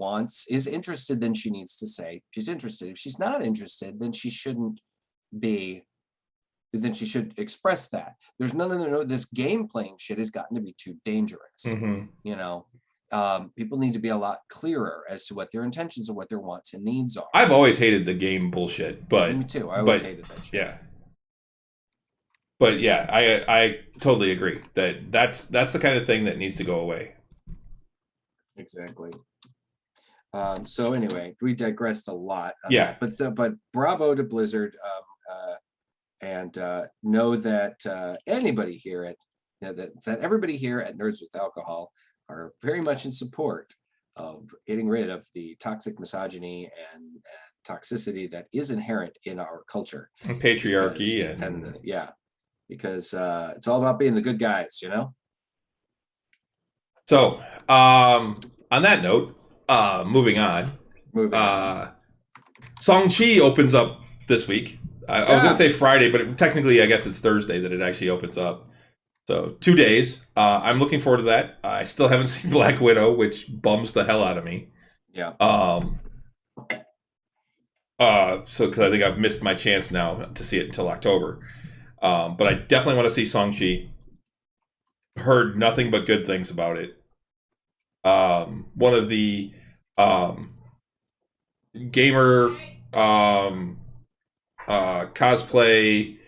is interested, then she needs to say she's interested. If she's not interested, then she shouldn't be. Then she should express that. There's this game playing shit has gotten to be too dangerous. People need to be a lot clearer as to what their intentions and what their wants and needs are. I've always hated the game bullshit, but me too. I always hated that shit. Yeah. But yeah, I totally agree that's the kind of thing that needs to go away. Exactly. So anyway, we digressed a lot. Yeah. But bravo to Blizzard, and know that anybody here that everybody here at Nerds with Alcohol are very much in support of getting rid of the toxic misogyny and toxicity that is inherent in our culture. And patriarchy because it's all about being the good guys, So, on that note, moving on. Shang-Chi opens up this week. I was going to say Friday, but technically, I guess it's Thursday that it actually opens up. So 2 days. I'm looking forward to that. I still haven't seen Black Widow, which bums the hell out of me. Yeah. So because I think I've missed my chance now to see it until October. But I definitely want to see Shang-Chi. Heard nothing but good things about it. One of the gamer cosplay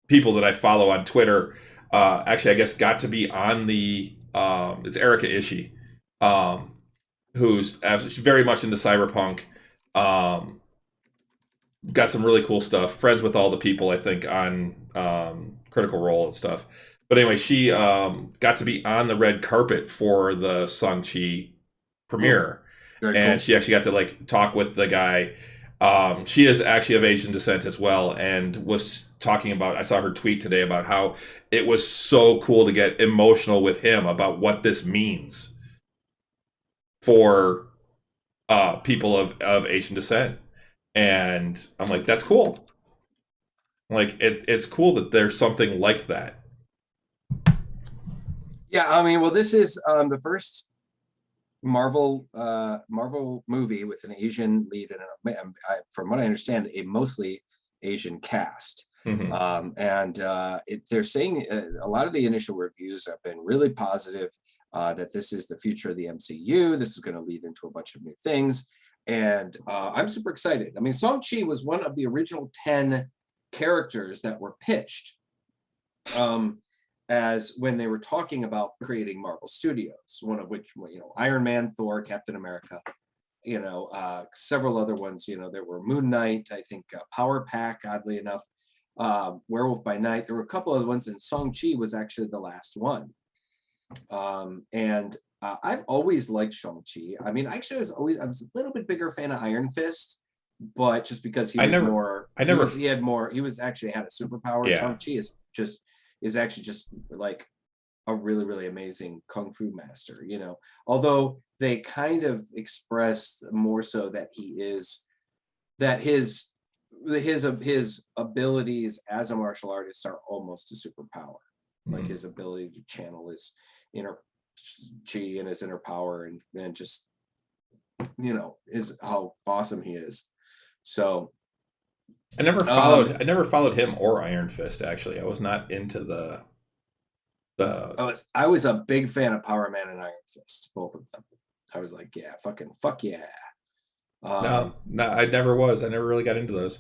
people that I follow on Twitter, actually, I guess, got to be on the, it's Erica Ishii, who's she's very much into cyberpunk. Got some really cool stuff. Friends with all the people, I think, on Critical Role and stuff. But anyway, she got to be on the red carpet for the Shang-Chi premiere. Very And cool. she actually got to like talk with the guy. She is actually of Asian descent as well, and was talking about, I saw her tweet today about how it was so cool to get emotional with him about what this means for people of Asian descent. And I'm like, that's cool. Like, it's cool that there's something like that. Yeah, I mean, well, this is the first Marvel movie with an Asian lead, and from what I understand, a mostly Asian cast. Mm-hmm. They're saying a lot of the initial reviews have been really positive, that this is the future of the MCU. This is going to lead into a bunch of new things. And I'm super excited. I mean, Shang-Chi was one of the original 10 characters that were pitched as when they were talking about creating Marvel Studios, one of which, Iron Man, Thor, Captain America, several other ones. There were Moon Knight, I think, Power Pack, oddly enough, Werewolf by Night. There were a couple other ones, and Shang-Chi was actually the last one. I've always liked Shang-Chi. I mean, actually, I was a little bit bigger fan of Iron Fist, but just because he actually had a superpower. Yeah. Shang-Chi is actually just like a really, really amazing kung fu master, although they kind of expressed more so that his abilities as a martial artist are almost a superpower. Like his ability to channel his inner chi and his inner power, and just is how awesome he is. So I never followed him or Iron Fist. Actually, I was not into the. I was a big fan of Power Man and Iron Fist, both of them. I was like, yeah, fuck yeah. No, I never was. I never really got into those.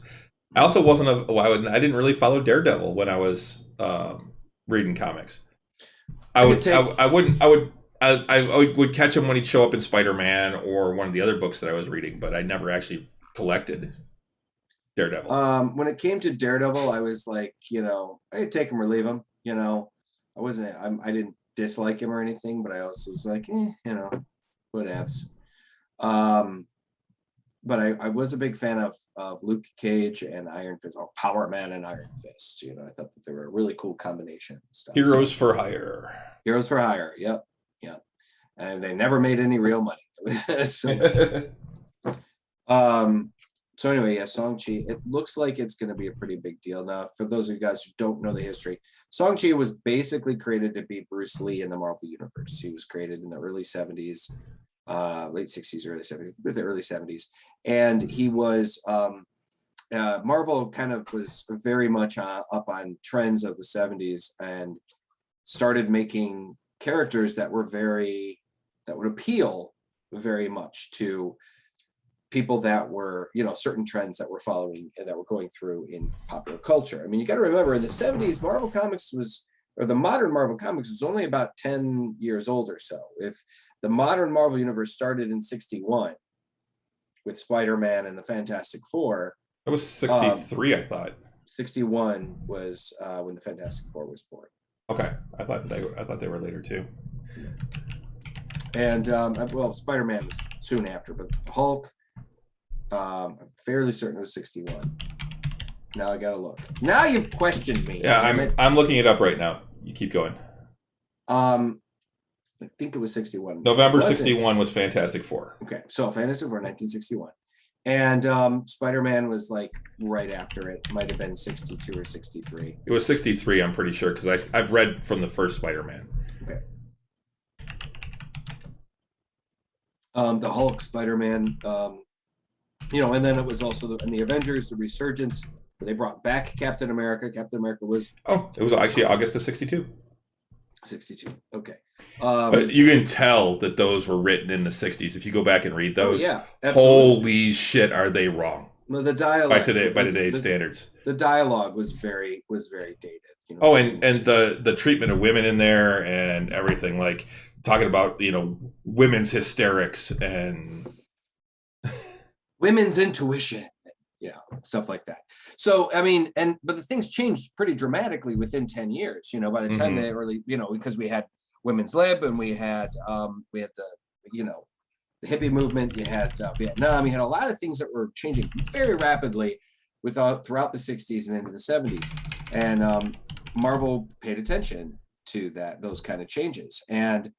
I also wasn't I didn't really follow Daredevil when I was reading comics. I would catch him when he'd show up in Spider-Man or one of the other books that I was reading, but I never actually collected Daredevil. When it came to Daredevil, I was like, I'd take him or leave him. I didn't dislike him or anything, but I also was like, whatevs. But I was a big fan of Luke Cage and Iron Fist, or Power Man and Iron Fist. I thought that they were a really cool combination. Heroes for hire. Heroes for hire. Yep. And they never made any real money. So anyway, yeah, Shang-Chi, it looks like it's going to be a pretty big deal. Now, for those of you guys who don't know the history, Shang-Chi was basically created to be Bruce Lee in the Marvel Universe. He was created in the early 70s, late 60s, early 70s, the early 70s. And he was, Marvel kind of was very much up on trends of the 70s and started making characters that would appeal very much to people that were, certain trends that were following and that were going through in popular culture. I mean, you got to remember in the 70s, the modern Marvel Comics was only about 10 years old or so. If the modern Marvel universe started in 61 with Spider-Man and the Fantastic Four. That was 63, I thought. 61 was when the Fantastic Four was born. Okay, I thought they were later too. And Spider-Man was soon after, but Hulk, I'm fairly certain it was 61. Now I gotta look. Now you've questioned me. Yeah, I'm looking it up right now. You keep going. I think it was 61. November 61 was Fantastic Four. Okay, so Fantastic Four, 1961. And Spider-Man was like right after it. Might have been 62 or 63. It was 63, I'm pretty sure, because I've read from the first Spider-Man. Okay. The Hulk, Spider-Man, and then it was also in the Avengers, the Resurgence, where they brought back Captain America. Captain America was... Oh, it was actually August of 62. 62, okay. But you can tell that those were written in the 60s. If you go back and read those, yeah, holy shit, are they wrong? Well, the dialogue by today's standards. The dialogue was very dated. You know, Oh, and the treatment of women in there and everything, like talking about, you know, women's hysterics and women's intuition, yeah, stuff like that. So I mean, but the things changed pretty dramatically within 10 years. You know, by the time they early, you know, because we had women's lib and we had the, you know, the hippie movement, you had Vietnam, you had a lot of things that were changing very rapidly throughout the 60s and into the 70s. And Marvel paid attention to those kind of changes. And,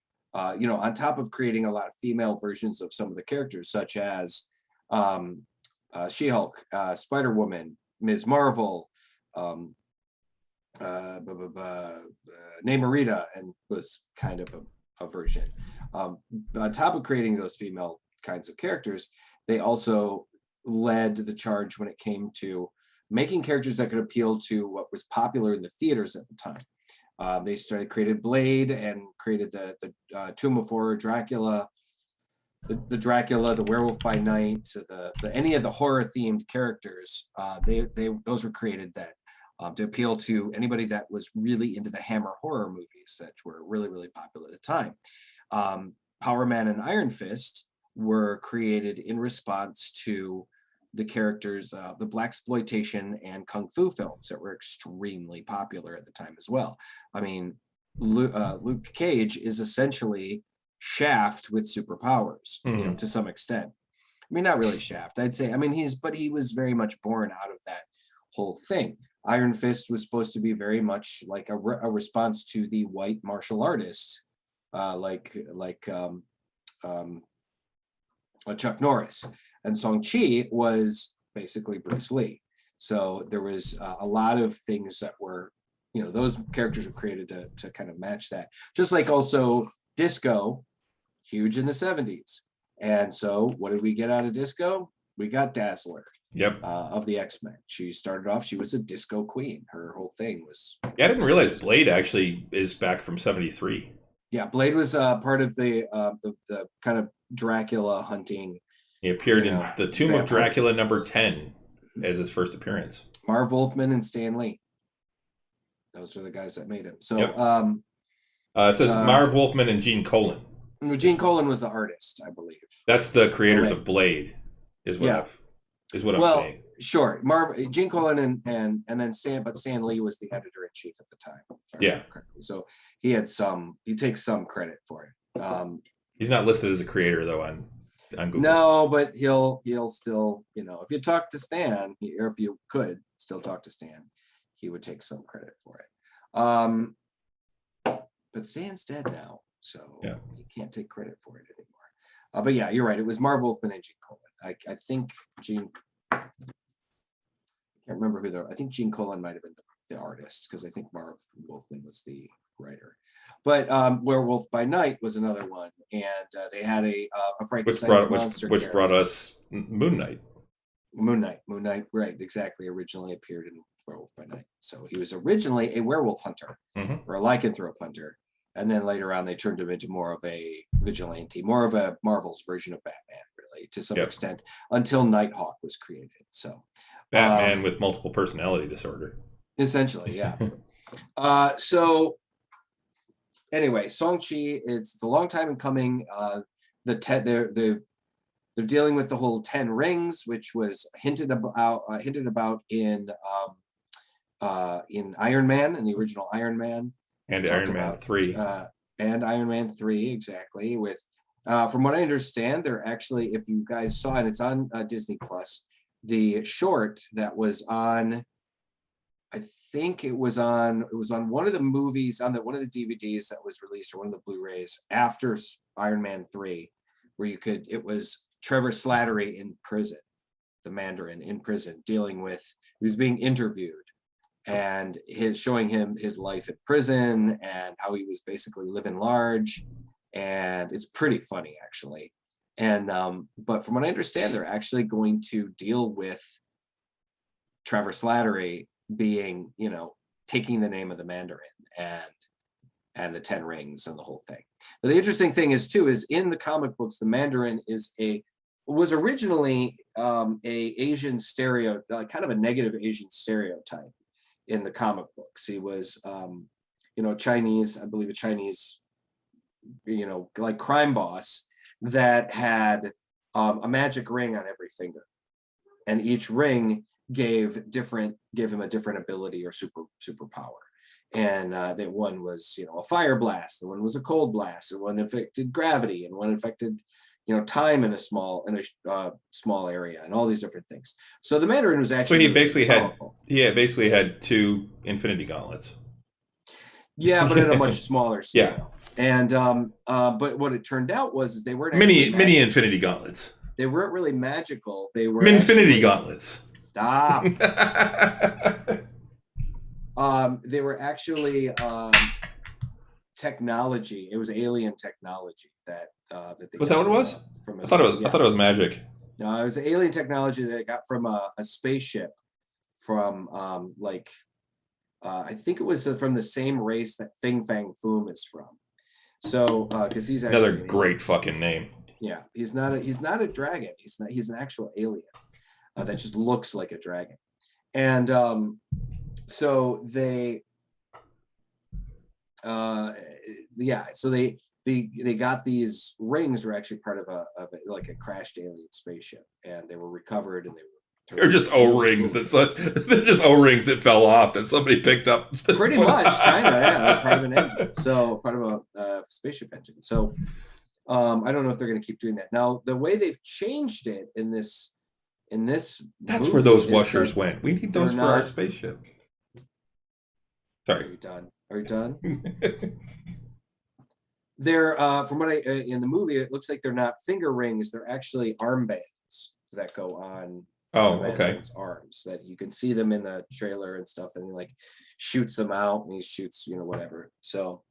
you know, on top of creating a lot of female versions of some of the characters, such as She-Hulk, Spider-Woman, Ms. Marvel, Namorita, and was kind of a version. On top of creating those female kinds of characters, they also led the charge when it came to making characters that could appeal to what was popular in the theaters at the time. They created Blade and created the Tomb of Horror, Dracula, the Dracula, the Werewolf by Night, the any of the horror themed characters. Those were created then to appeal to anybody that was really into the Hammer horror movies that were really, really popular at the time. Power Man and Iron Fist were created in response to the characters, the blaxploitation and kung fu films that were extremely popular at the time as well. I mean, Luke Cage is essentially Shaft with superpowers, you know, to some extent. I mean, not really Shaft, I'd say. I mean, he was very much born out of that whole thing. Iron Fist was supposed to be very much like a response to the white martial artist, like Chuck Norris. And Shang-Chi was basically Bruce Lee. So there was a lot of things that were, you know, those characters were created to kind of match that. Just like also Disco, huge in the 70s. And so what did we get out of Disco? We got Dazzler. Yep. Of the X-Men. She started off, she was a disco queen. Her whole thing was... Yeah, I didn't realize Blade actually is back from 73. Yeah, Blade was part of the kind of Dracula hunting. He appeared in the Tomb of Dracula #10 as his first appearance. Marv Wolfman and Stan Lee. Those are the guys that made him. So yep. It says Marv Wolfman and Gene Colan. Gene Colan was the artist, I believe. That's the creators of Blade, is what I'm saying. Sure. Gene Colan and then Stan Lee was the editor-in-chief at the time. Yeah. So he takes some credit for it. He's not listed as a creator though on Google. No, but he'll still, you know, if you talk to Stan, or if you could still talk to Stan, he would take some credit for it. But Stan's dead now, so you can't take credit for it anymore. But yeah, you're right. It was Marv Wolfman and Gene Colan. I think Gene. I can't remember who I think Gene Colan might have been the artist, because I think Marv Wolfman was the writer. But Werewolf by Night was another one, and they had a Frankenstein's monster, which brought us Moon Knight. Moon Knight, right? Exactly. Originally appeared in Werewolf by Night, so he was originally a werewolf hunter or a lycanthrope hunter, and then later on they turned him into more of a vigilante, more of a Marvel's version of Batman, really, to some extent, until Nighthawk was created. So Batman with multiple personality disorder, essentially, yeah. So anyway, Shang-Chi, it's a long time in coming. They're dealing with the whole 10 rings, which was hinted about in Iron Man, in the original Iron Man, and Iron Man 3, and Iron Man 3, exactly. With from what I understand, they're actually, if you guys saw it, it's on Disney Plus. The short that was on, I think it was on one of the movies, on one of the DVDs that was released, or one of the Blu-rays after Iron Man 3, where it was Trevor Slattery in prison, the Mandarin in prison, he was being interviewed, and showing him his life at prison and how he was basically living large, and it's pretty funny actually. And but from what I understand, they're actually going to deal with Trevor Slattery being, you know, taking the name of the Mandarin and the 10 rings and the whole thing. But the interesting thing is in the comic books, the Mandarin is a was originally a Asian kind of a negative Asian stereotype in the comic books. He was, Chinese, I believe a Chinese, like crime boss that had a magic ring on every finger, and each ring gave him a different ability or superpower. And that one was, a fire blast, and one was a cold blast, and one affected gravity, and one affected, time in a small area, and all these different things. So the Mandarin was actually so he basically powerful. basically had 2 Infinity Gauntlets. Yeah, but at a much smaller scale. Yeah. And but what it turned out was they weren't mini Infinity Gauntlets. They weren't really magical. They were Infinity Gauntlets. Stop. They were actually technology. It was alien technology that they was that what it was? I thought it was magic. No, it was alien technology that they got from a spaceship from I think it was from the same race that Fing Fang Foom is from. So because he's actually another great fucking name. Yeah, he's not a dragon. He's an actual alien that just looks like a dragon. And so they so they got these rings were actually part of a like a crashed alien spaceship, and they were recovered, and they're just O-rings they're just O-rings that fell off that somebody picked up. Pretty much, kind of, yeah, like part of an engine. So part of a spaceship engine. So I don't know if they're going to keep doing that. Now, the way they've changed it in this that's where those washers went. We need those for our spaceship. Sorry. Are you done? They're from what in the movie, it looks like they're not finger rings. They're actually armbands that go on. Oh, okay. Arms that you can see them in the trailer and stuff, and he like shoots them out, and he shoots, whatever. So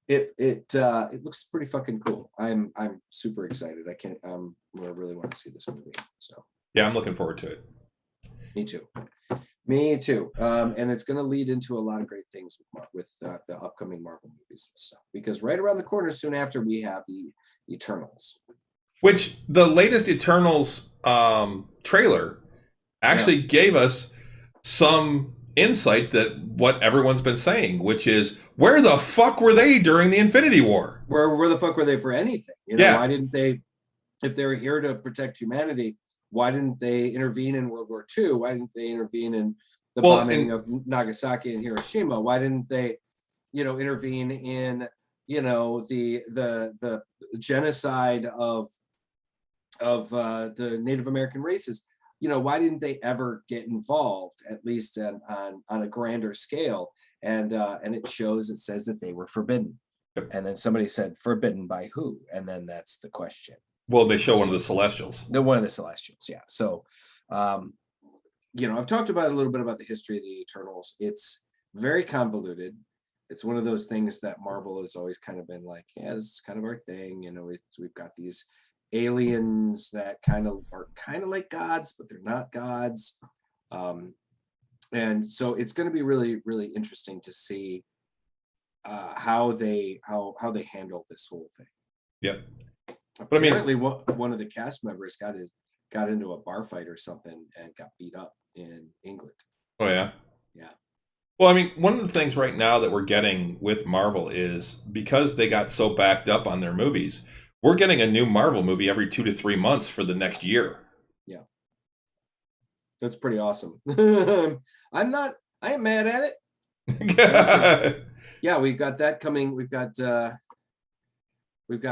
it looks pretty fucking cool. I'm super excited. I really want to see this movie. So yeah, I'm looking forward to it. Me too. And it's going to lead into a lot of great things with the upcoming Marvel movies and stuff, because right around the corner, soon after, we have the Eternals. Which the latest Eternals trailer actually gave us some insight that what everyone's been saying, which is, where the fuck were they during the Infinity War? Where the fuck were they for anything? Why didn't they, if they were here to protect humanity, why didn't they intervene in World War II? Why didn't they intervene in the bombing of Nagasaki and Hiroshima? Why didn't they, intervene in, the genocide of the Native American races? Why didn't they ever get involved, at least on a grander scale? And it says that they were forbidden. And then somebody said, forbidden by who? And then that's the question. Well, they show one of the Celestials. One of the Celestials, yeah. So, I've talked about a little bit about the history of the Eternals. It's very convoluted. It's one of those things that Marvel has always kind of been like, yeah, this is kind of our thing. We've got these aliens that are kind of like gods, but they're not gods. And so it's going to be really, really interesting to see how they handle this whole thing. Yep. But apparently, one of the cast members got into a bar fight or something and got beat up in England. Oh yeah. Yeah. Well, one of the things right now that we're getting with Marvel is, because they got so backed up on their movies, we're getting a new Marvel movie every 2 to 3 months for the next year. Yeah. That's pretty awesome. I am mad at it. Yeah, we've got that coming. We've got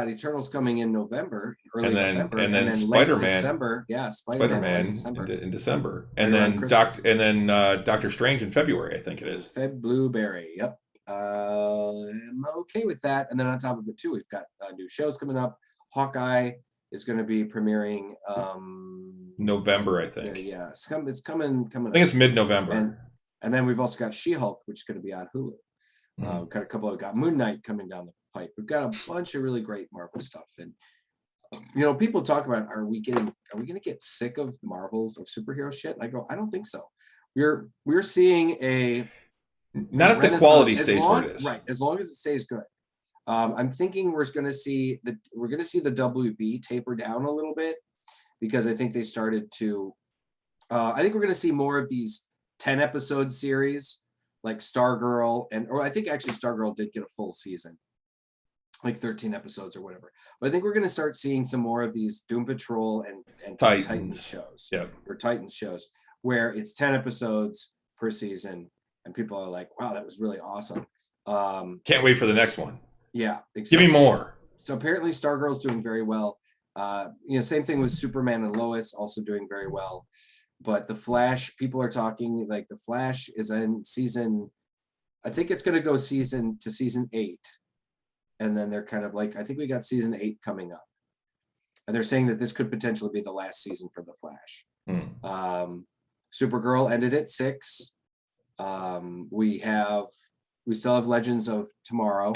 Eternals coming in November, November, and then Spider-Man. December. Yeah, Spider-Man in December, and then Doctor Strange in February, I think it is. Feb Blueberry. Yep. I'm okay with that. And then on top of it too, we've got new shows coming up. Hawkeye is going to be premiering November, I think. Yeah, it's coming. I think it's mid-November. And then we've also got She-Hulk, which is going to be on Hulu. We've got Moon Knight coming down the pipe. We've got a bunch of really great Marvel stuff, and people talk about, are we going to get sick of Marvel or superhero shit? I go, I don't think so. We're seeing not if the quality stays where it is, right? As long as it stays good. I'm thinking we're going to see the WB taper down a little bit, because I think they started to. I think we're going to see more of these 10 episode series like Stargirl, or I think actually Stargirl did get a full season, like 13 episodes or whatever. But I think we're going to start seeing some more of these Doom Patrol and Titans shows, or Titans shows, where it's 10 episodes per season, and people are like, "Wow, that was really awesome." Can't wait for the next one. Yeah, exactly. Give me more. So apparently, Stargirl's doing very well. Same thing with Superman and Lois, also doing very well. But the Flash, people are talking like the Flash is in season. I think it's going to go season 8. And then they're kind of like, I think we got season 8 coming up. And they're saying that this could potentially be the last season for the Flash. Supergirl ended at 6. We still have Legends of Tomorrow.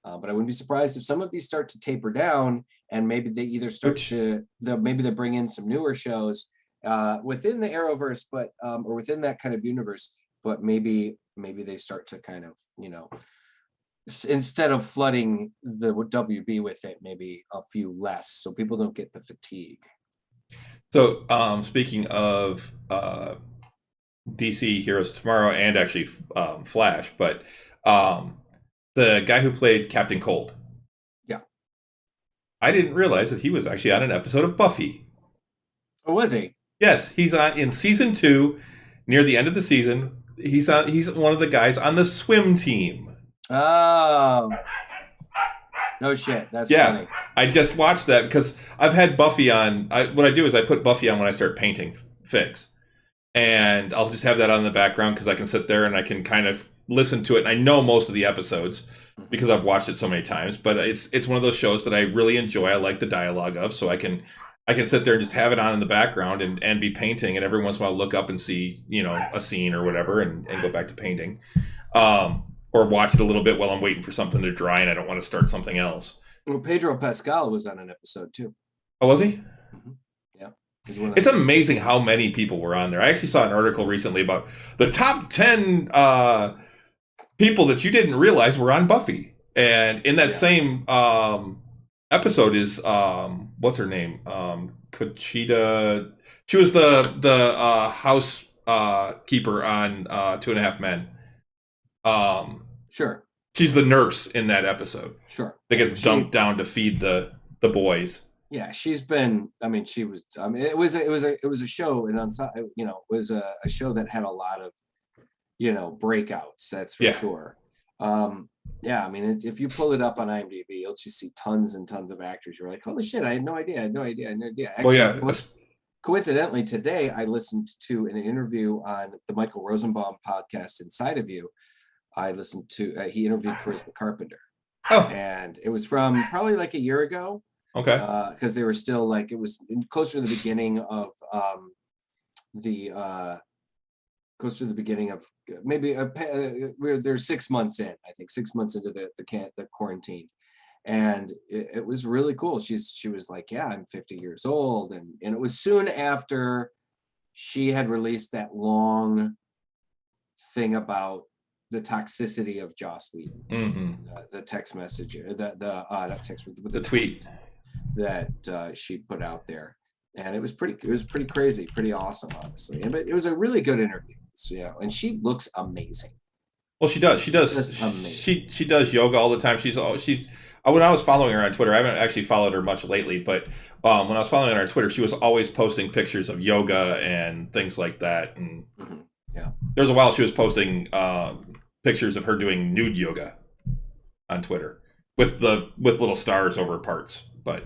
But I wouldn't be surprised if some of these start to taper down, and maybe they either maybe they bring in some newer shows within the Arrowverse, but or within that kind of universe. But maybe they start to kind of, instead of flooding the WB with it, maybe a few less, so people don't get the fatigue. So speaking of DC Heroes of Tomorrow and actually Flash, but the guy who played Captain Cold. Yeah. I didn't realize that he was actually on an episode of Buffy. Oh, was he? Yes, he's on in season 2, near the end of the season. He's one of the guys on the swim team. Oh. No shit. That's funny. I just watched that because I've had Buffy on. What I do is I put Buffy on when I start painting figs. And I'll just have that on in the background because I can sit there and I can kind of listen to it. And I know most of the episodes because I've watched it so many times. But it's one of those shows that I really enjoy. I like the dialogue of, so I can sit there and just have it on in the background and be painting. And every once in a while look up and see, a scene or whatever and go back to painting. Or watch it a little bit while I'm waiting for something to dry and I don't want to start something else. Well, Pedro Pascal was on an episode too. Oh, was he? Mm-hmm. Yeah. It's amazing how many people were on there. I actually saw an article recently about the top 10 people that you didn't realize were on Buffy. And in that same episode is, what's her name? Conchita. She was the house keeper on 2.5 Men. Sure. She's the nurse in that episode. Sure. That gets dumped down to feed the boys. Yeah, she's been. I mean, she was. It was a show, and it was a show that had a lot of, breakouts. That's for sure. Yeah, I mean, if you pull it up on IMDb, you'll just see tons and tons of actors. You're like, holy shit, I had no idea. Actually, coincidentally, today I listened to an interview on the Michael Rosenbaum podcast, Inside of You. I listened to, he interviewed Charisma Carpenter. Oh. And it was from probably like a year ago. Okay. Because they were still like, it was closer to the beginning of maybe they're 6 months in, I think 6 months into the quarantine. And it was really cool. She was like, yeah, I'm 50 years old. And it was soon after she had released that long thing about the toxicity of Joss Whedon. Mm-hmm. The text message, not text, the tweet that she put out there. And it was pretty crazy, pretty awesome, honestly. But it was a really good interview. So, and she looks amazing. Well, she does. She does yoga all the time. When I was following her on Twitter, I haven't actually followed her much lately, but when I was following her on Twitter, she was always posting pictures of yoga and things like that. And yeah, there was a while she was posting pictures of her doing nude yoga on Twitter with little stars over parts. But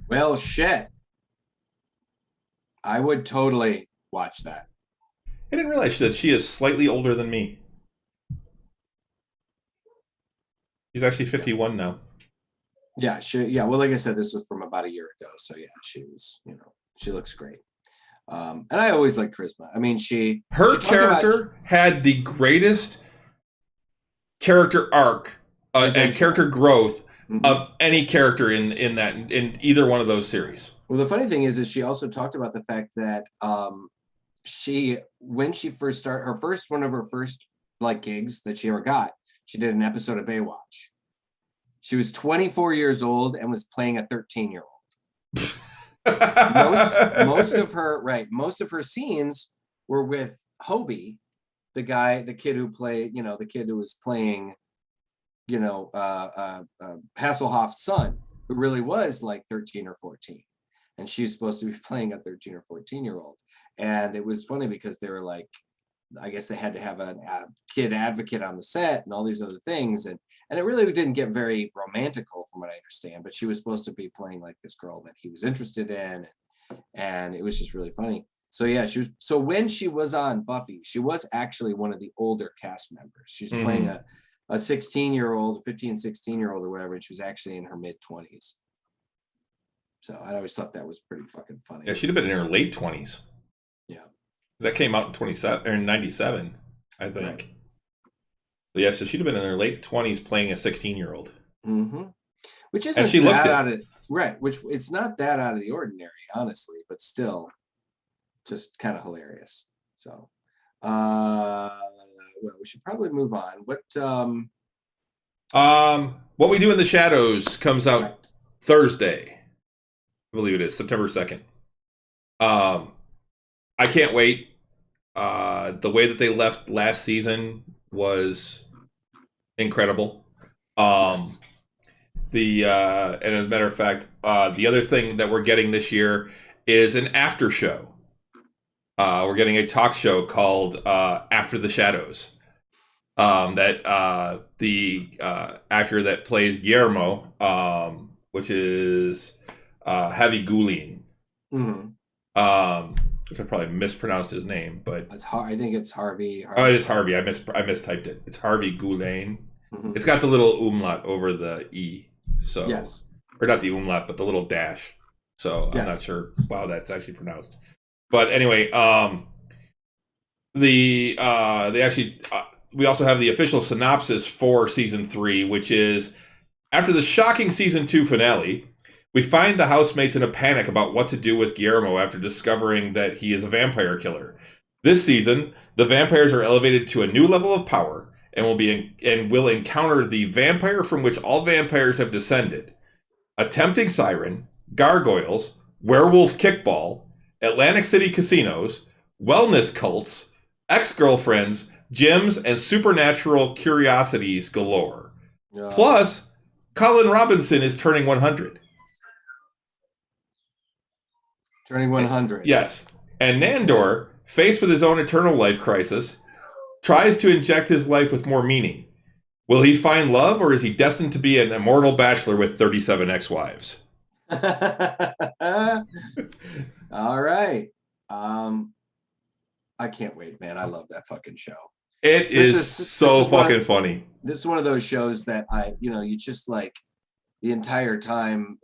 well, shit, I would totally watch that. I didn't realize that she is slightly older than me. She's actually 51 now. Yeah, well, like I said, this was from about a year ago. So yeah, she was, she looks great. And I always like charisma. I mean, her character had the greatest character arc and character growth of any character in either one of those series. Well, the funny thing is she also talked about the fact that when she first started one of her first like gigs that she ever got, she did an episode of Baywatch. She was 24 years old and was playing a 13-year-old. most of her scenes were with Hobie, the kid who was playing, Hasselhoff's son, who really was like 13 or 14, and she's supposed to be playing a 13 or 14-year-old. And it was funny because they were like, I guess they had to have a kid advocate on the set and all these other things, and it really didn't get very romantical from what I understand, but she was supposed to be playing like this girl that he was interested in, and it was just really funny. So yeah, so when she was on Buffy, she was actually one of the older cast members. She's playing a 16-year-old, 15, 16-year-old or whatever, and she was actually in her mid-20s. So I always thought that was pretty fucking funny. Yeah, she'd have been in her late 20s. Yeah. That came out in 27 or 97, I think. Right. Yeah, so she'd have been in her late 20s playing a 16-year-old. Mm-hmm. Which isn't that out of right, which it's not that out of the ordinary, honestly, but still just kind of hilarious. So well, we should probably move on. What We Do in the Shadows comes out Thursday. I believe it is September 2nd. I can't wait. The way that they left last season was incredible. Yes. And as a matter of fact, the other thing that we're getting this year is an after show. We're getting a talk show called After the Shadows. That the actor that plays Guillermo, which is Javi Gulin, which I probably mispronounced his name, but it's I think it's Harvey. Oh, it is Harvey. I mistyped it. It's Harvey Gulin. It's got the little umlaut over the E. So yes, or not the umlaut, but the little dash. So I'm not sure how that's actually pronounced. But anyway, we also have the official synopsis for season 3, which is after the shocking season 2 finale, we find the housemates in a panic about what to do with Guillermo after discovering that he is a vampire killer. This season, the vampires are elevated to a new level of power and will encounter the vampire from which all vampires have descended: a tempting siren, gargoyles, werewolf kickball, Atlantic City casinos, wellness cults, ex-girlfriends, gyms, and supernatural curiosities galore. Plus, Colin Robinson is turning 100. Turning 100. Yes. And Nandor, faced with his own eternal life crisis, tries to inject his life with more meaning. Will he find love, or is he destined to be an immortal bachelor with 37 ex-wives? All right. I can't wait, man. I love that fucking show. It is so fucking funny. This is one of those shows that you just like the entire time,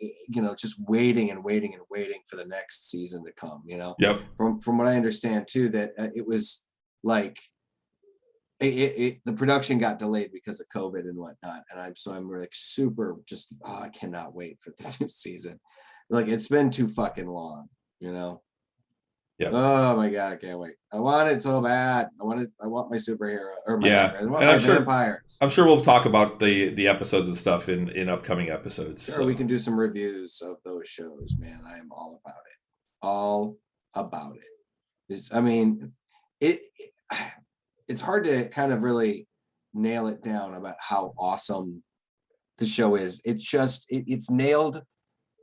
just waiting and waiting and waiting for the next season to come, Yep. From what I understand too, that it was like the production got delayed because of COVID and whatnot. And I'm like super just, I cannot wait for the new season. Like it's been too fucking long, Yep. Oh my God, I can't wait. I want it so bad. I want my superhero or my superhero. I want my vampires. I'm sure we'll talk about the episodes and stuff in upcoming episodes. Sure, we can do some reviews of those shows, man. I am all about it. All about it. It's hard to kind of really nail it down about how awesome the show is. It's just it's nailed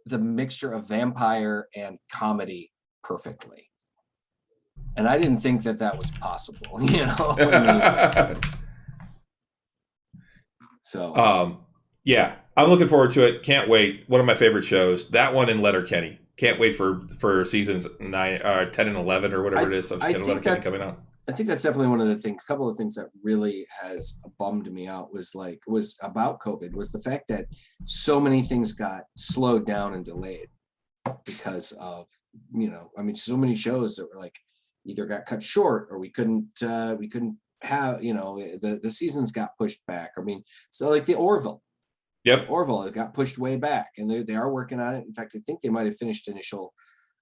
the mixture of vampire and comedy perfectly. And I didn't think that was possible, So, yeah, I'm looking forward to it. Can't wait. One of my favorite shows. That one and Letterkenny. Can't wait for seasons 10 and 11 or whatever it is. So 10 and Letterkenny coming out. I think that's definitely one of the things. A couple of things that really has bummed me out was about COVID was the fact that so many things got slowed down and delayed because of so many shows that were like either got cut short or we couldn't have the seasons got pushed back. So like the Orville. Yep. Orville, it got pushed way back, and they are working on it. In fact, I think they might have finished initial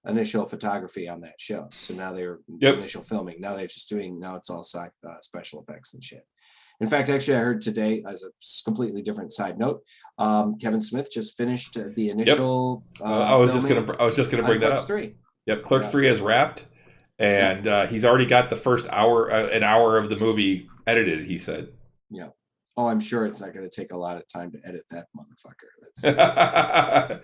photography on that show. So now they're initial filming. Now they're just doing. Now it's all special effects and shit. In fact, actually, I heard today, as a completely different side note, Kevin Smith just finished the initial. I was just gonna bring that up. 3. Yep, Clerks 3 has wrapped, and he's already got the first an hour of the movie edited. He said. Yeah. Oh, I'm sure it's not going to take a lot of time to edit that motherfucker.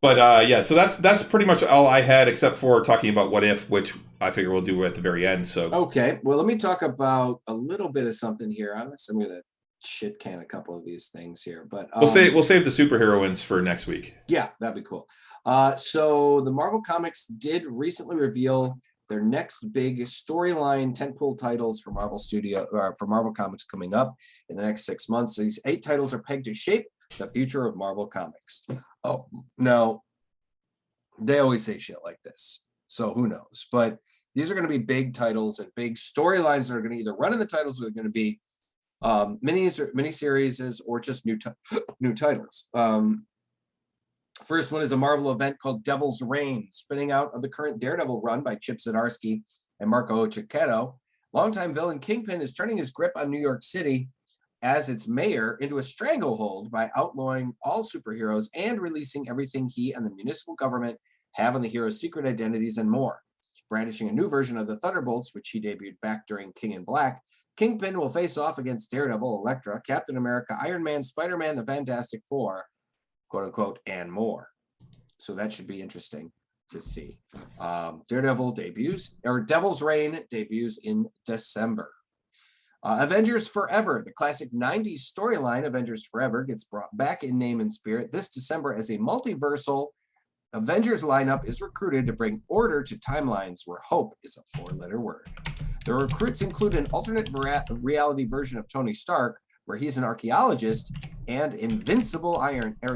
But yeah, so that's pretty much all I had, except for talking about What If, which I figure we'll do at the very end. So okay, well, let me talk about a little bit of something here. I'm going to shit can a couple of these things here, but we'll save the superheroines for next week. Yeah, that'd be cool. So the Marvel Comics did recently reveal their next big storyline tentpole titles for Marvel Comics coming up in the next 6 months. These 8 titles are pegged to shape the future of Marvel Comics. Oh, now they always say shit like this, so who knows? But these are going to be big titles and big storylines that are going to either run in the titles or they're going to be mini-series or just new titles. First one is a Marvel event called Devil's Reign, spinning out of the current Daredevil run by Chip Zdarsky and Marco Cicchetto. Longtime villain Kingpin is turning his grip on New York City as its mayor into a stranglehold by outlawing all superheroes and releasing everything he and the municipal government have on the hero's secret identities and more. Brandishing a new version of the Thunderbolts, which he debuted back during King in Black, Kingpin will face off against Daredevil, Elektra, Captain America, Iron Man, Spider-Man, the Fantastic Four, quote unquote, and more. So that should be interesting to see. Devil's Reign debuts in December. Avengers Forever, the classic 90s storyline Avengers Forever, gets brought back in name and spirit this December as a multiversal Avengers lineup is recruited to bring order to timelines where hope is a 4-letter word. The recruits include an alternate reality version of Tony Stark, where he's an archaeologist, and Invincible Ant-Man.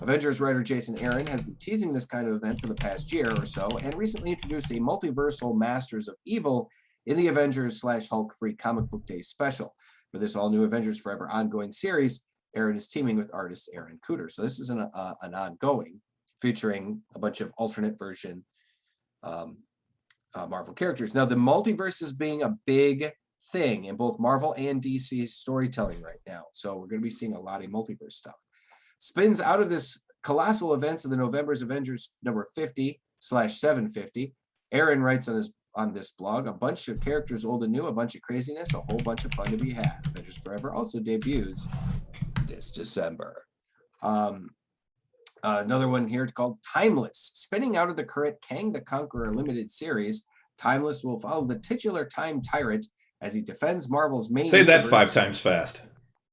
Avengers writer Jason Aaron has been teasing this kind of event for the past year or so, and recently introduced a multiversal Masters of Evil in the Avengers/Hulk Free Comic Book Day special. For this all-new Avengers Forever ongoing series, Aaron is teaming with artist Aaron Cooter. So this is an ongoing, featuring a bunch of alternate version Marvel characters. Now, the multiverse is being a big thing in both Marvel and DC storytelling right now. So we're going to be seeing a lot of multiverse stuff. Spins out of this colossal events of the November's Avengers number 50/750. Aaron writes on this blog, a bunch of characters old and new, a bunch of craziness, a whole bunch of fun to be had. Avengers Forever also debuts this December. Another one here called Timeless. Spinning out of the current Kang the Conqueror limited series, Timeless will follow the titular time tyrant as he defends Marvel's main Say that 5 times fast.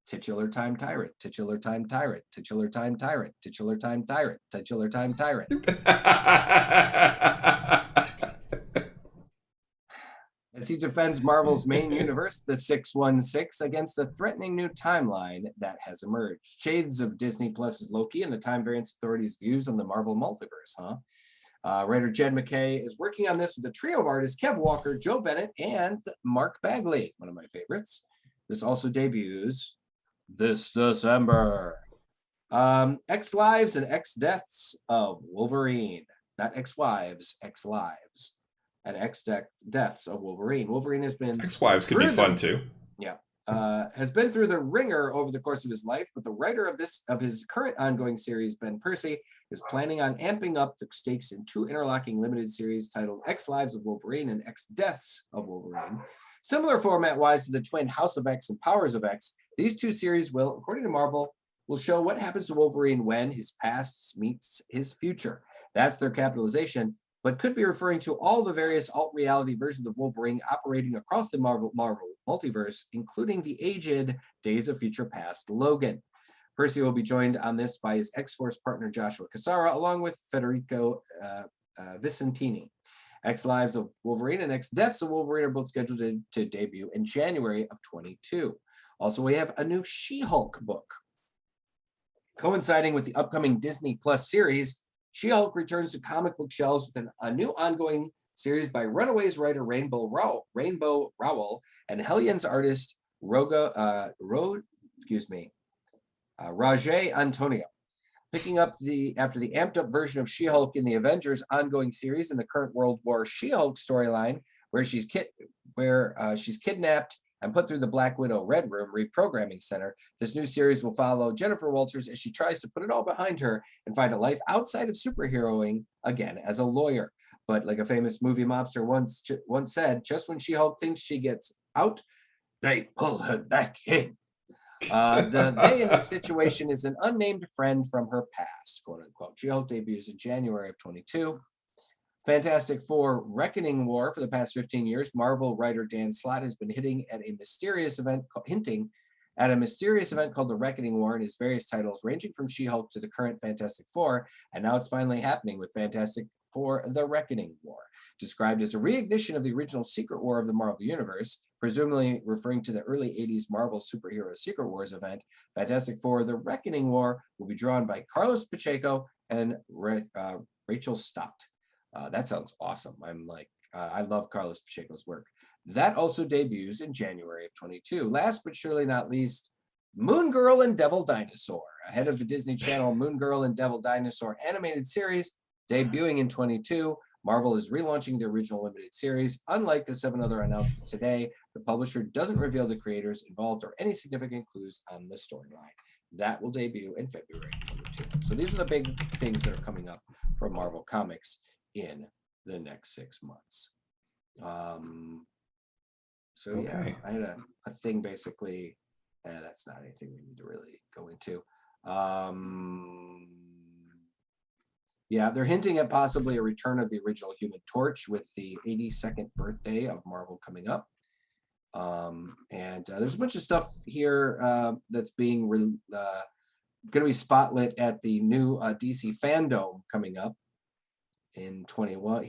Titular time tyrant, titular time tyrant, titular time tyrant, titular time tyrant, titular time tyrant. As he defends Marvel's main universe, the 616, against a threatening new timeline that has emerged. Shades of Disney Plus's Loki and the Time Variance Authority's views on the Marvel multiverse, writer Jed McKay is working on this with a trio of artists, Kev Walker, Joe Bennett, and Mark Bagley, one of my favorites. This also debuts this December. X-Lives and X-Deaths of Wolverine. Not X-Wives, X-Lives. And X-Deaths of Wolverine. Wolverine has been... X-Wives could be fun, too. Yeah. Has been through the ringer over the course of his life, but the writer of his current ongoing series, Ben Percy, is planning on amping up the stakes in 2 interlocking limited series titled X-Lives of Wolverine and X-Deaths of Wolverine. Similar format-wise to the twin House of X and Powers of X, these 2 series will, according to Marvel, will show what happens to Wolverine when his past meets his future. That's their capitalization, but could be referring to all the various alt-reality versions of Wolverine operating across the Marvel multiverse, including the aged Days of Future Past Logan. Percy will be joined on this by his X-Force partner Joshua Cassara, along with Federico Vicentini. X-Lives of Wolverine and X-Deaths of Wolverine are both scheduled to debut in January of 2022. Also, we have a new She-Hulk book. Coinciding with the upcoming Disney Plus series, She-Hulk returns to comic book shelves with a new ongoing series by Runaways writer Rainbow Rowell and Hellions artist Rajay Antonio. Picking up after the amped up version of She-Hulk in the Avengers ongoing series in the current World War She-Hulk storyline, where she's kidnapped and put through the Black Widow Red Room reprogramming center. This new series will follow Jennifer Walters as she tries to put it all behind her and find a life outside of superheroing again as a lawyer. But like a famous movie mobster once said, just when She-Hulk thinks she gets out, they pull her back in. They in this situation is an unnamed friend from her past, quote unquote. She-Hulk debuts in January of 22. Fantastic Four Reckoning War. For the past 15 years, Marvel writer Dan Slott has been hinting at a mysterious event called the Reckoning War in his various titles, ranging from She-Hulk to the current Fantastic Four, and now it's finally happening with Fantastic Four The Reckoning War. Described as a reignition of the original Secret War of the Marvel Universe, presumably referring to the early 80s Marvel Superhero Secret Wars event, Fantastic Four The Reckoning War will be drawn by Carlos Pacheco and Rachel Stott. That sounds awesome. I love Carlos Pacheco's work. That also debuts in January of 22. Last but surely not least, Moon Girl and Devil Dinosaur. Ahead of the Disney Channel Moon Girl and Devil Dinosaur animated series, debuting in 22, Marvel is relaunching the original limited series. Unlike the 7 other announcements today, the publisher doesn't reveal the creators involved or any significant clues on the storyline. That will debut in February 22. So these are the big things that are coming up from Marvel Comics in the next 6 months. Okay. I had a thing basically. That's not anything we need to really go into. They're hinting at possibly a return of the original Human Torch with the 82nd birthday of Marvel coming up. There's a bunch of stuff here that's being going to be spotlit at the new DC Fandom coming up in 21.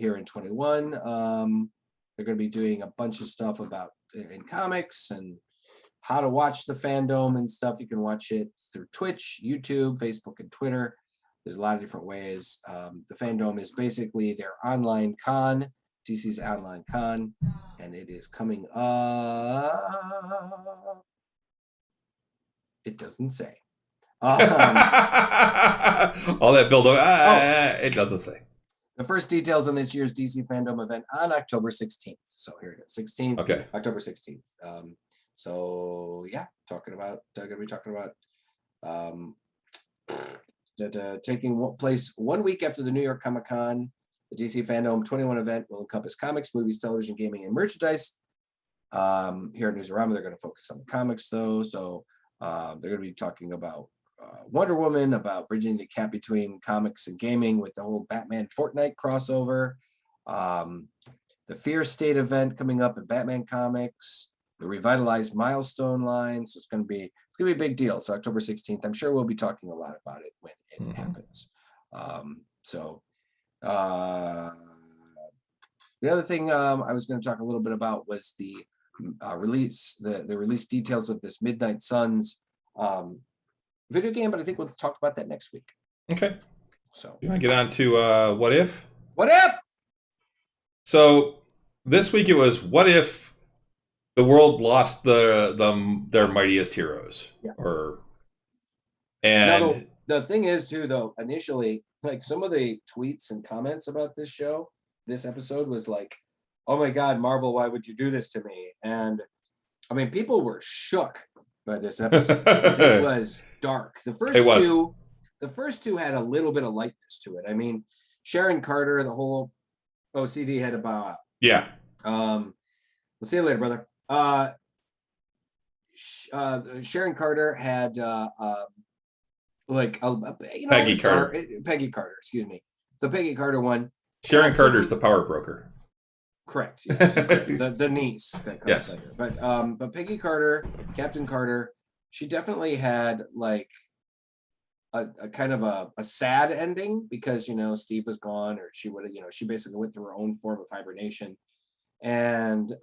They're going to be doing a bunch of stuff about in comics and how to watch the fandom and stuff. You can watch it through Twitch, YouTube, Facebook, and Twitter. There's a lot of different ways. The fandom is basically their online con, DC's online con, and it is coming up. It doesn't say. All that build up, it doesn't say. The first details on this year's DC Fandom event on October 16th. So here it is, 16th, okay. October 16th. Going to be talking about taking place 1 week after the New York Comic Con. The DC Fandom 21 event will encompass comics, movies, television, gaming, and merchandise. Here at Newsarama, they're going to focus on the comics, though. So they're going to be talking about Wonder Woman, about bridging the gap between comics and gaming with the whole Batman Fortnite crossover. The Fear State event coming up at Batman Comics. The revitalized Milestone line. So it's going to be a big deal. So October 16th, I'm sure we'll be talking a lot about it when it happens. The other thing I was going to talk a little bit about was the release details of this Midnight Suns video game, but I think we'll talk about that next week. Okay. So you want to get on to What If? What If? So this week it was What If the world lost their mightiest heroes? Yeah. And the thing is too, though, initially, like some of the tweets and comments about this episode was like, oh my God, Marvel, why would you do this to me? And I mean, people were shook by this episode because it was dark. The first two had a little bit of lightness to it. I mean, Sharon Carter, the whole OCD had a bow out. Yeah. We'll see you later, brother. Sharon Carter had Peggy Carter. Peggy Carter, excuse me. The Peggy Carter one. Sharon Carter's the power broker. Correct. Yes. the niece that comes yes. later. But Peggy Carter, Captain Carter, she definitely had like a kind of a sad ending because Steve was gone, or she would have, she basically went through her own form of hibernation. And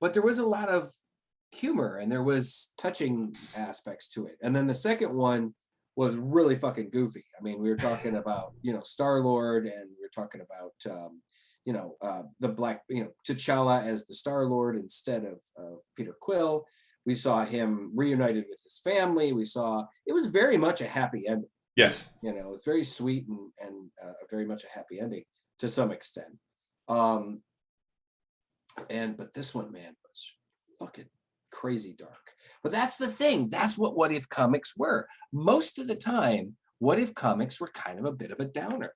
but there was a lot of humor and there was touching aspects to it. And then the second one was really fucking goofy. I mean, we were talking about, Star-Lord, and we were talking about the black, T'Challa as the Star-Lord instead of Peter Quill. We saw him reunited with his family. It was very much a happy ending. Yes. It's very sweet and very much a happy ending to some extent. But this one, man, was fucking crazy dark. But that's the thing. That's what if comics were. Most of the time, what if comics were kind of a bit of a downer.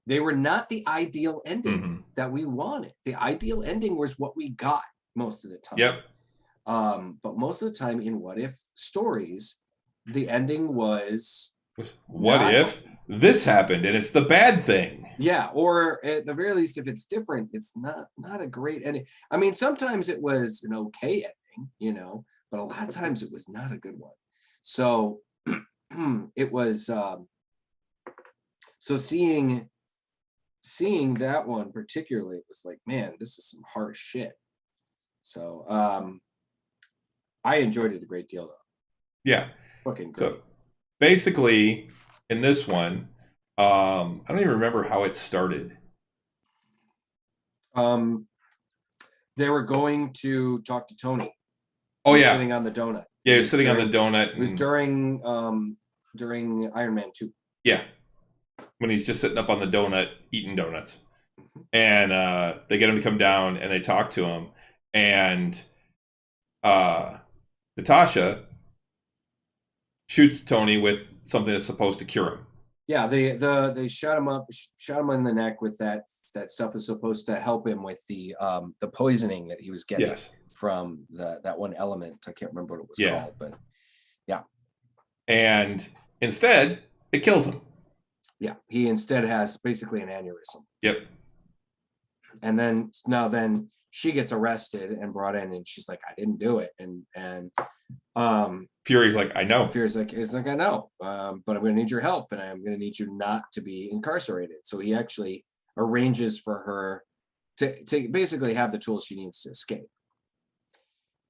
They were not the ideal ending that we wanted. The ideal ending was what we got most of the time. Yep. But most of the time in what if stories, the ending was what if this happened and it's the bad thing? Yeah, or at the very least, if it's different, it's not a great ending. I mean, sometimes it was an okay ending, but a lot of times it was not a good one. So it was so seeing that one particularly, it was like, man, this is some harsh shit. So I enjoyed it a great deal, though. Yeah. Fucking great. So basically, in this one, I don't even remember how it started. They were going to talk to Tony. Oh yeah, sitting on the donut. Yeah, he was sitting on the donut. It was during Iron Man 2. Yeah, when he's just sitting up on the donut eating donuts, and they get him to come down and they talk to him, and Natasha shoots Tony with something that's supposed to cure him. Yeah, they shot him in the neck with that stuff is supposed to help him with the poisoning that he was getting. Yes. From that one element. I can't remember what it was called, but yeah. And instead, it kills him. Yeah, he instead has basically an aneurysm. Yep. And then she gets arrested and brought in, and she's like, I didn't do it. And Fury's like, I know. Fury's like, I know, but I'm going to need your help, and I'm going to need you not to be incarcerated. So he actually arranges for her to basically have the tools she needs to escape.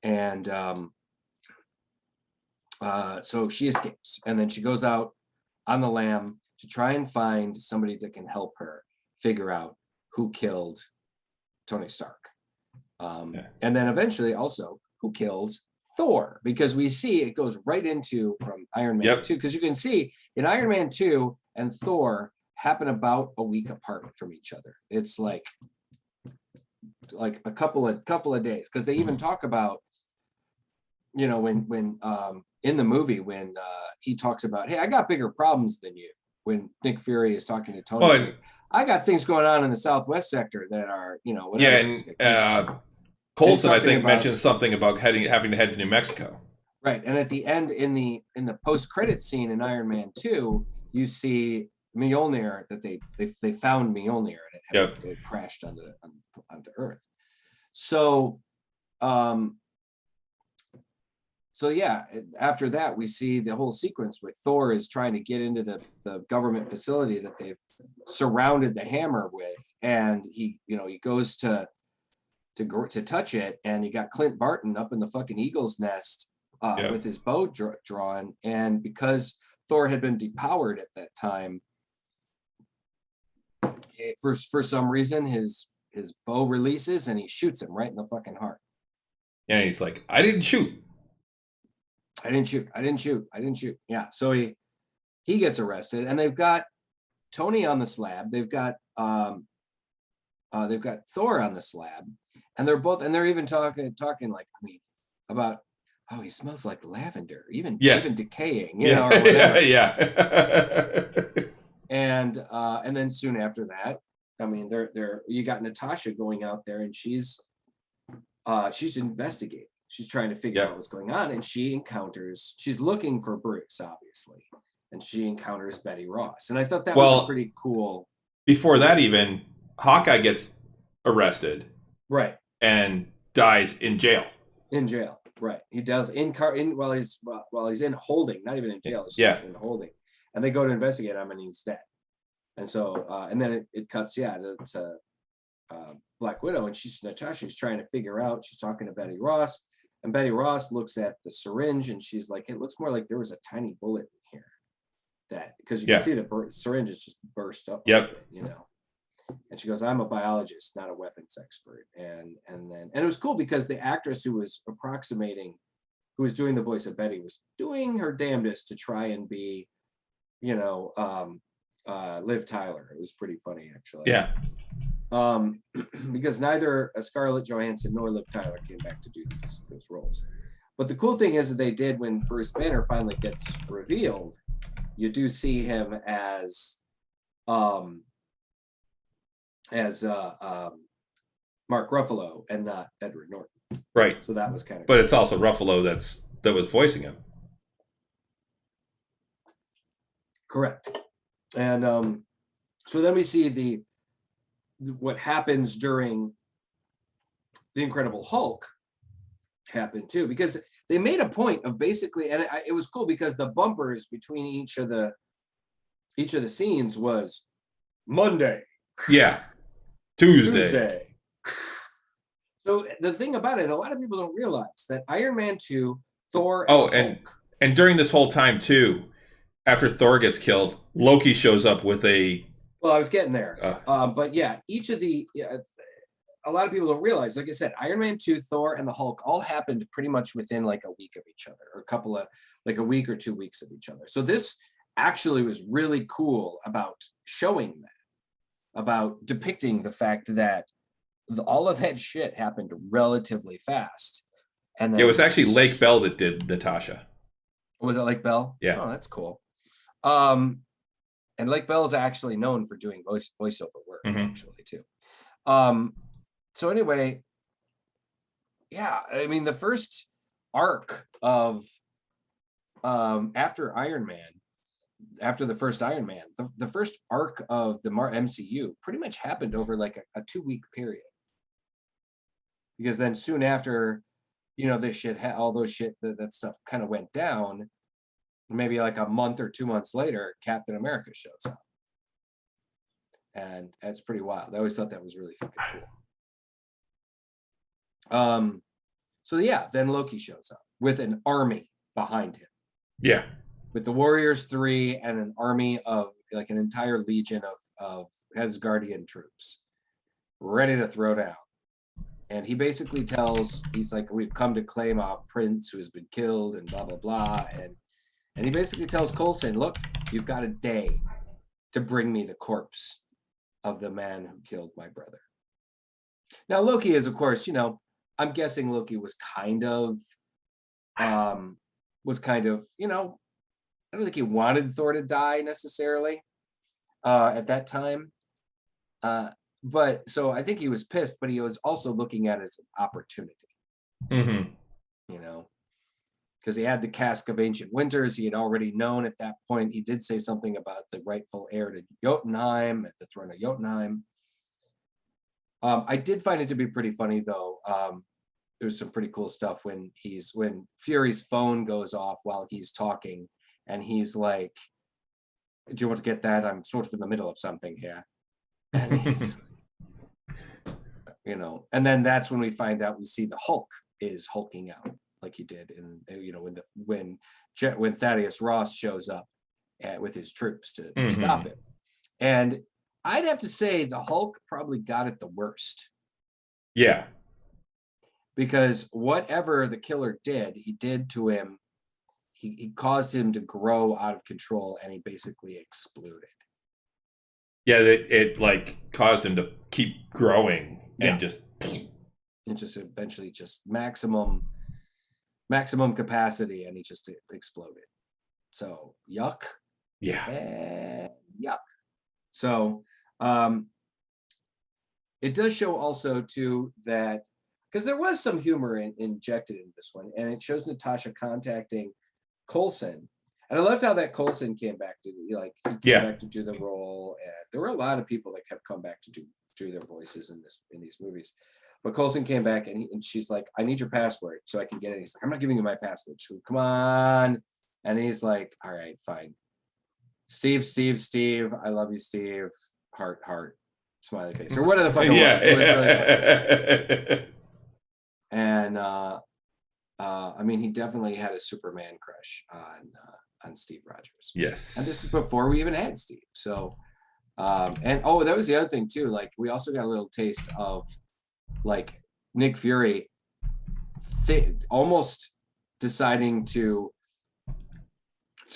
And so she escapes, and then she goes out on the lam to try and find somebody that can help her figure out who killed Tony Stark. And then eventually also who killed Thor, because we see it goes right into from Iron Man 2, because you can see in Iron Man 2 and Thor happen about a week apart from each other. It's like a couple of days, because they even talk about, when in the movie, when he talks about, hey, I got bigger problems than you. When Nick Fury is talking to Tony, like, I got things going on in the Southwest sector that are, whatever. Yeah, and Coulson, I think, mentioned something about having to head to New Mexico. Right, and at the end, in the post-credit scene in Iron Man 2, you see Mjolnir, that they found Mjolnir, and it crashed onto Earth. So, yeah, after that, we see the whole sequence where Thor is trying to get into the government facility that they've surrounded the hammer with, and he goes to touch it, and you got Clint Barton up in the fucking eagle's nest with his bow drawn, and because Thor had been depowered at that time, for some reason his bow releases and he shoots him right in the fucking heart. And he's like, I didn't shoot. Yeah, so he gets arrested, and they've got Tony on the slab. They've got Thor on the slab, and they're even talking like, about, oh, he smells like lavender, even decaying, or whatever. Yeah. And then soon after that, you got Natasha going out there, and she's investigating. She's trying to figure out what's going on, and she's looking for Bruce, obviously, and she encounters Betty Ross. And I thought that was a pretty cool. Before that, even Hawkeye gets arrested, right, and dies in jail. Right. He does while he's in holding, not even in jail. It's in holding, and they go to investigate him, and he's dead. And so, and then it cuts, to Black Widow, and Natasha's trying to figure out. She's talking to Betty Ross. And Betty Ross looks at the syringe, and she's like, it looks more like there was a tiny bullet in here. Because you can see the syringe is just burst up. Yep. And she goes, I'm a biologist, not a weapons expert. And it was cool because the actress who was doing the voice of Betty was doing her damnedest to try and be, Liv Tyler. It was pretty funny, actually. Yeah. because neither Scarlett Johansson nor Liv Tyler came back to do those roles. But the cool thing is that they did, when Bruce Banner finally gets revealed, you do see him as Mark Ruffalo and not Edward Norton. Right. So that was kind of But it's also Ruffalo that was voicing him. correct. And so then we see what happens during the Incredible Hulk happen too, because they made a point of basically, and it was cool because the bumpers between each of the scenes was Monday. Yeah. Tuesday. So the thing about it, a lot of people don't realize that Iron Man 2, Thor, and during this whole time too, after Thor gets killed, Loki shows up with a. Well, I was getting there, but yeah, each of a lot of people don't realize. Like I said, Iron Man 2, Thor, and the Hulk all happened pretty much within like a week of each other, or a week or 2 weeks of each other. So this actually was really cool about showing that, about depicting the fact that all of that shit happened relatively fast. And then it was actually Lake Bell that did Natasha. Was it Lake Bell? Yeah. Oh, that's cool. And Lake Bell is actually known for doing voiceover work, actually, too. So anyway, yeah, I mean, the first arc of after the first Iron Man, the first arc of the MCU pretty much happened over like a 2-week period. Because then soon after, this shit, all those shit, that stuff kind of went down. Maybe like a month or 2 months later, Captain America shows up. And that's pretty wild. I always thought that was really fucking cool. So yeah, then Loki shows up with an army behind him. Yeah. With the Warriors 3 and an army of like an entire legion of Asgardian troops ready to throw down. And he basically he's like, we've come to claim our prince who has been killed and blah, blah, blah. And he basically tells Coulson, look, you've got a day to bring me the corpse of the man who killed my brother. Now, Loki is, of course, I'm guessing Loki was kind of, I don't think he wanted Thor to die necessarily at that time. But so I think he was pissed, but he was also looking at it as an opportunity. Because he had the Cask of Ancient Winters. He had already known at that point. He did say something about the rightful heir to Jotunheim, at the throne of Jotunheim. I did find it to be pretty funny, though. There's some pretty cool stuff when Fury's phone goes off while he's talking, and he's like, "Do you want to get that? I'm sort of in the middle of something here." And he's, and then that's when we find out, we see the Hulk is hulking out like he did when Thaddeus Ross shows up with his troops to stop it. And I'd have to say the Hulk probably got it the worst. Yeah. Because whatever the killer did, he did to him, he caused him to grow out of control, and he basically exploded. Yeah, it like caused him to keep growing and just eventually just maximum capacity, and he just exploded. So yuck. Yeah. And yuck. So it does show also too that, because there was some humor injected in this one, and it shows Natasha contacting Coulson. And I loved how that Coulson came back to back to do the role. And there were a lot of people that kept come back to do their voices in these movies. But Coulson came back, and she's like, I need your password so I can get it. He's like, I'm not giving you my password. She's like, come on. And he's like, all right, fine. Steve, I love you, Steve. Heart, smiley face, or whatever the fuck it was. It was really funny. And I mean, he definitely had a Superman crush on Steve Rogers. Yes. And this is before we even had Steve. So, that was the other thing too. Like, we also got a little taste of like Nick Fury almost deciding to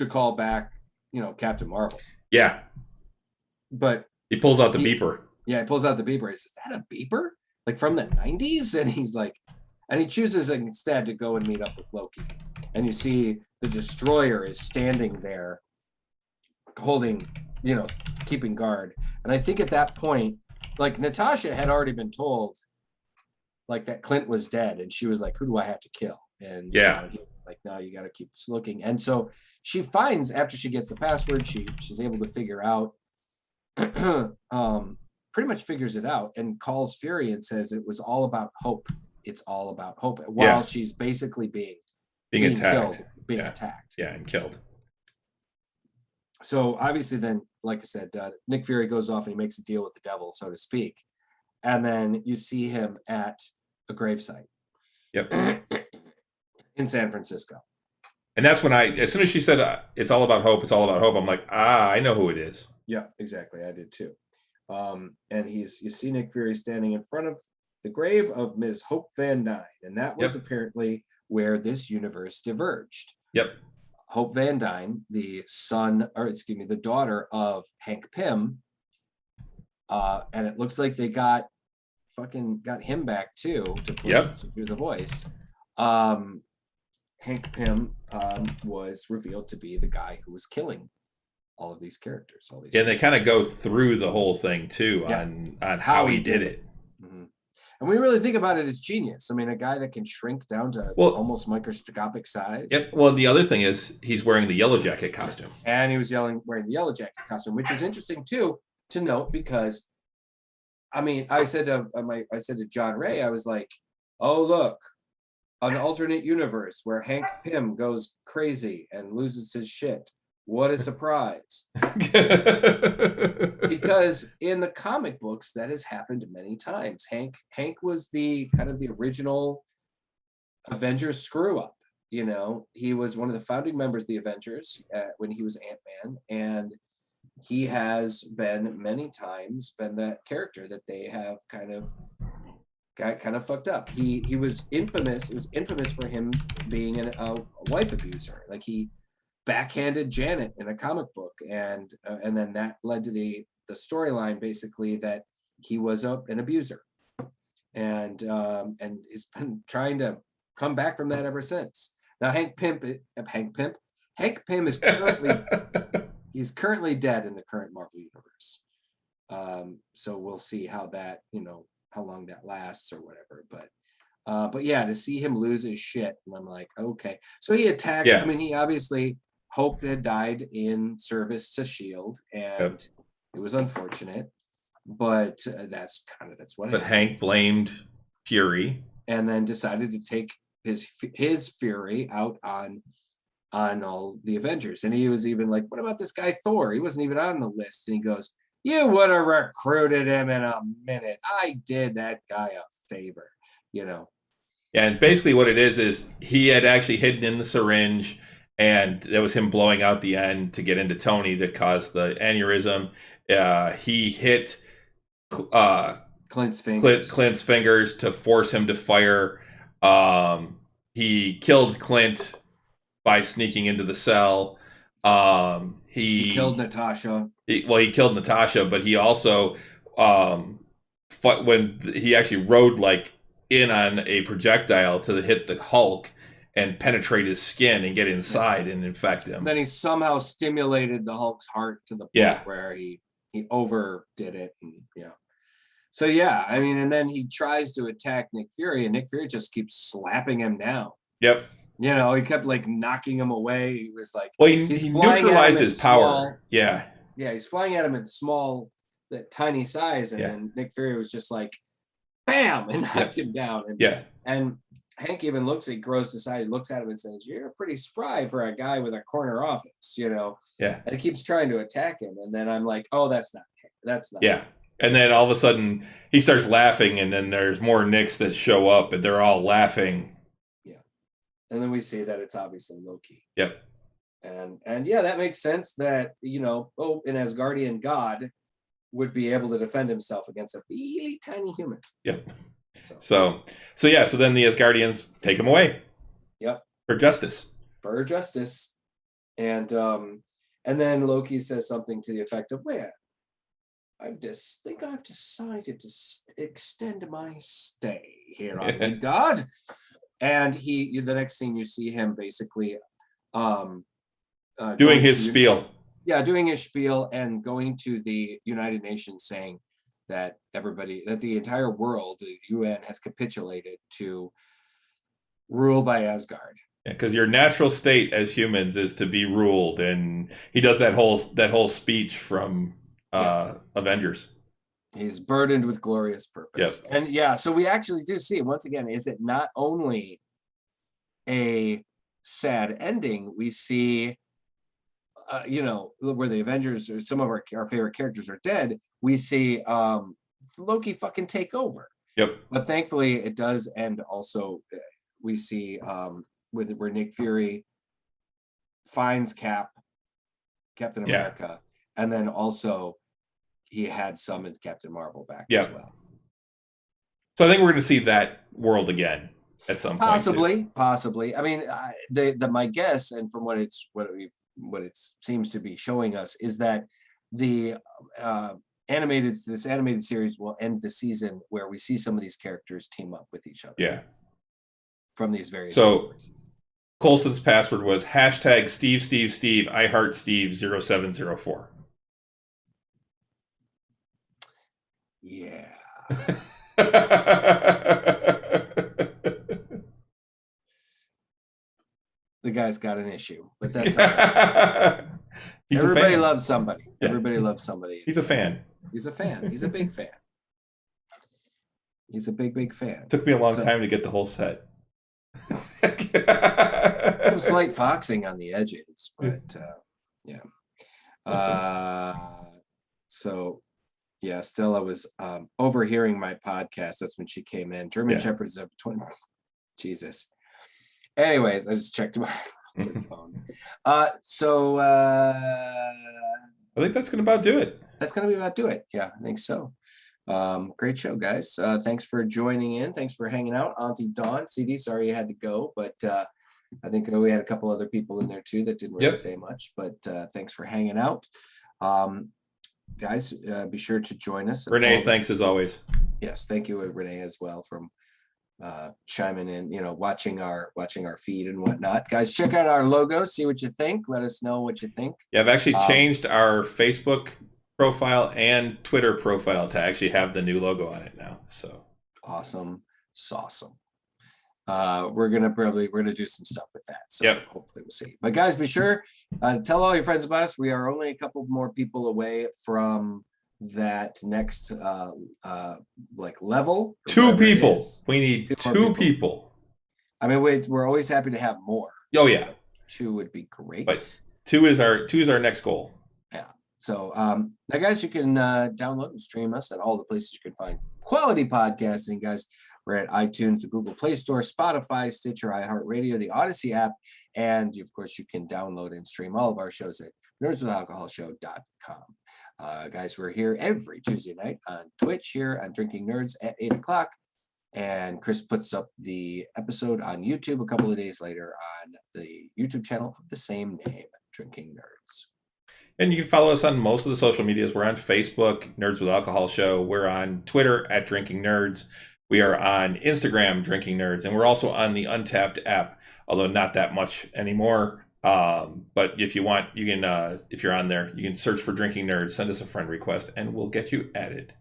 call back, Captain Marvel. Yeah. But he pulls out the beeper. Yeah, he pulls out the beeper. He says, "Is that a beeper? Like from the 90s?" And he's like, and he chooses instead to go and meet up with Loki. And you see the destroyer is standing there holding, keeping guard. And I think at that point, like Natasha had already been told like that Clint was dead. And she was like, who do I have to kill? And like, no, you got to keep looking. And so she finds, after she gets the password, she's able to figure out, pretty much figures it out and calls Fury and says it was all about hope. It's all about hope. While she's basically being attacked. Killed, being attacked. Yeah, and killed. So obviously then, like I said, Nick Fury goes off and he makes a deal with the devil, so to speak. And then you see him at a gravesite. Yep. In San Francisco. And that's when as soon as she said, it's all about hope, I'm like, I know who it is. Yeah, exactly. I did too. And you see Nick Fury standing in front of the grave of Ms. Hope Van Dyne. And that was apparently where this universe diverged. Yep. Hope Van Dyne, the daughter of Hank Pym. And it looks like they got him back too to do the voice. Hank Pym was revealed to be the guy who was killing all of these characters. And they kind of go through the whole thing too on how he did it. Mm-hmm. And we really think about it as genius. I mean, a guy that can shrink down to almost microscopic size. Yep. Well, the other thing is he's wearing the Yellow Jacket costume. And he was wearing the Yellow Jacket costume, which is interesting too to note because, I mean, I said to John Ray, I was like, oh, look, an alternate universe where Hank Pym goes crazy and loses his shit. What a surprise. Because in the comic books, that has happened many times. Hank was the kind of the original Avengers screw up. He was one of the founding members of the Avengers when he was Ant-Man. And he has been many times that character that they have got kind of fucked up. He was infamous. It was infamous for him being a wife abuser. Like he backhanded Janet in a comic book, and then that led to the storyline basically that he was an abuser, and he's been trying to come back from that ever since. Now Hank Pym is currently dead in the current Marvel universe. So we'll see how that how long that lasts or whatever, but yeah, to see him lose his shit, and I'm like, okay, so he attacks. I mean, he obviously Hope had died in service to S.H.I.E.L.D. and it was unfortunate, but that's what happened. Hank blamed Fury and then decided to take his fury out on all the Avengers. And he was even like, what about this guy Thor? He wasn't even on the list. And he goes, you would have recruited him in a minute. I did that guy a favor, Yeah, and basically what it is he had actually hidden in the syringe, and that was him blowing out the end to get into Tony that caused the aneurysm. He hit Clint's fingers to force him to fire. He killed Clint by sneaking into the cell. He killed Natasha. He killed Natasha, but he also when he actually rode in on a projectile to hit the Hulk and penetrate his skin and get inside and infect him. Then he somehow stimulated the Hulk's heart to the point where he overdid it. And so I mean, and then he tries to attack Nick Fury, and Nick Fury just keeps slapping him down. Yep. He kept knocking him away. He was like, he neutralized his power. Yeah, he's flying at him in small, that tiny size, and then Nick Fury was just like, bam, and knocked him down. And Hank even grows to size, looks at him and says, you're pretty spry for a guy with a corner office, And he keeps trying to attack him. And then I'm like, oh, that's not. Yeah. And then all of a sudden he starts laughing, and then there's more Nicks that show up, and they're all laughing. Yeah. And then we see that it's obviously Loki. Yep. And that makes sense that, an Asgardian god would be able to defend himself against a really tiny human. Yep. So then the Asgardians take him away. Yep. For justice. And then Loki says something to the effect of, think I've decided to extend my stay here on Midgard. And the next scene you see him basically doing his spiel. Yeah, doing his spiel and going to the United Nations saying that the entire world, the UN, has capitulated to rule by Asgard. Because your natural state as humans is to be ruled, and he does that whole speech from Avengers. He's burdened with glorious purpose. Yep. And so we actually do see, once again, is it not only a sad ending, we see where the Avengers or some of our favorite characters are dead, we see Loki fucking take over. Yep. But thankfully it does end also. We see where Nick Fury finds Captain America, and then also he had summoned Captain Marvel back as well. So I think we're going to see that world again at some point. Possibly. I mean, my guess, and from what it seems to be showing us, is that the this animated series will end the season where we see some of these characters team up with each other. Yeah. From these various. So Coulson's password was #Steve I heart Steve 0704. Yeah. The guy's got an issue, but that's all right. Everybody loves somebody. Yeah. Everybody loves somebody. He's a fan. He's a fan. He's a big fan. He's a big fan. Took me a long time to get the whole set. Some slight foxing on the edges, but Stella was overhearing my podcast. That's when she came in. German Shepherds of 20. Jesus. Anyways, I just checked my phone. I think that's gonna about do it. That's gonna be about do it. Yeah, I think so. Great show, guys. Thanks for joining in. Thanks for hanging out. Auntie Dawn, CD, sorry you had to go, but I think we had a couple other people in there too that didn't really say much, but thanks for hanging out. Guys, be sure to join us. Renee, thanks as always. Yes, thank you, Renee, as well, from chiming in, watching our feed and whatnot. Guys, check out our logo, see what you think. Let us know what you think. Yeah, I've actually changed our Facebook profile and Twitter profile to actually have the new logo on it now. So awesome. We're gonna do some stuff with that. So hopefully we'll see. But guys, be sure tell all your friends about us. We are only a couple more people away from that next level. 2 people. We need 2 people. I mean, we're always happy to have more. Oh yeah. 2 would be great. But 2 is our next goal. Yeah. So now guys, you can download and stream us at all the places you can find quality podcasting, guys. We're at iTunes, the Google Play Store, Spotify, Stitcher, iHeartRadio, the Odyssey app, and of course you can download and stream all of our shows at nerdswithalcoholshow.com. Guys, we're here every Tuesday night on Twitch here on Drinking Nerds at 8 o'clock. And Chris puts up the episode on YouTube a couple of days later on the YouTube channel of the same name, Drinking Nerds. And you can follow us on most of the social medias. We're on Facebook, Nerds with Alcohol Show. We're on Twitter at Drinking Nerds. We are on Instagram, Drinking Nerds. And we're also on the Untapped app, although not that much anymore. But if you want, you can, if you're on there, you can search for Drinking Nerds, send us a friend request, and we'll get you added.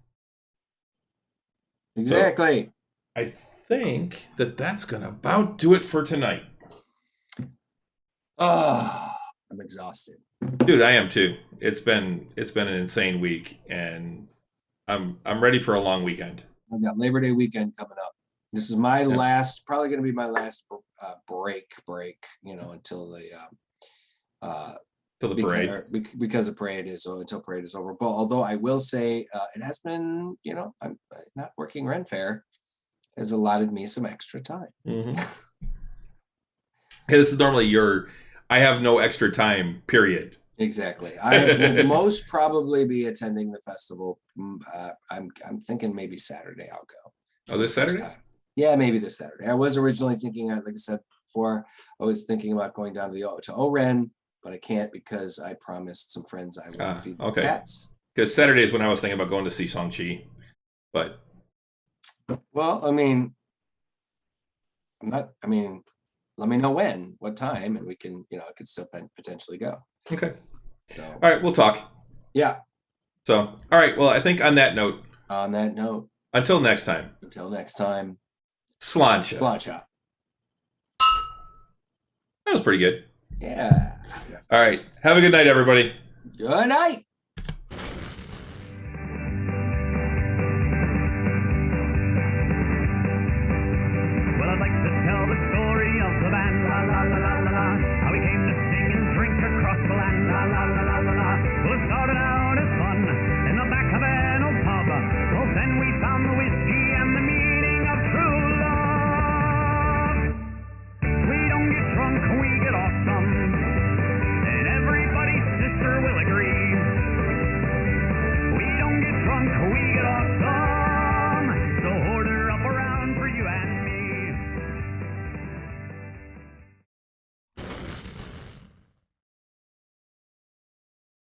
Exactly. So I think that's going to about do it for tonight. Oh, I'm exhausted. Dude, I am too. It's been an insane week, and I'm ready for a long weekend. I've got Labor Day weekend coming up. This is my last, probably going to be my last break, until the parade. Because the parade is until parade is over. But although I will say it has been, I'm not working Ren Fair has allotted me some extra time. Mm-hmm. Hey, this is normally I have no extra time, period. Exactly. I will most probably be attending the festival. I'm thinking maybe Saturday I'll go. Oh, this Saturday? Yeah, maybe this Saturday. I was originally thinking, like I said before, I was thinking about going down to Oren, but I can't because I promised some friends I would feed the cats. Because Saturday is when I was thinking about going to see Shang-Chi. But well, I mean, let me know what time, and we can, I could still potentially go. okay. So, All right, we'll talk. Yeah. So, all right. Well, I think on that note. Until next time. Sláinte. That was pretty good. Yeah. All right. Have a good night, everybody. Good night.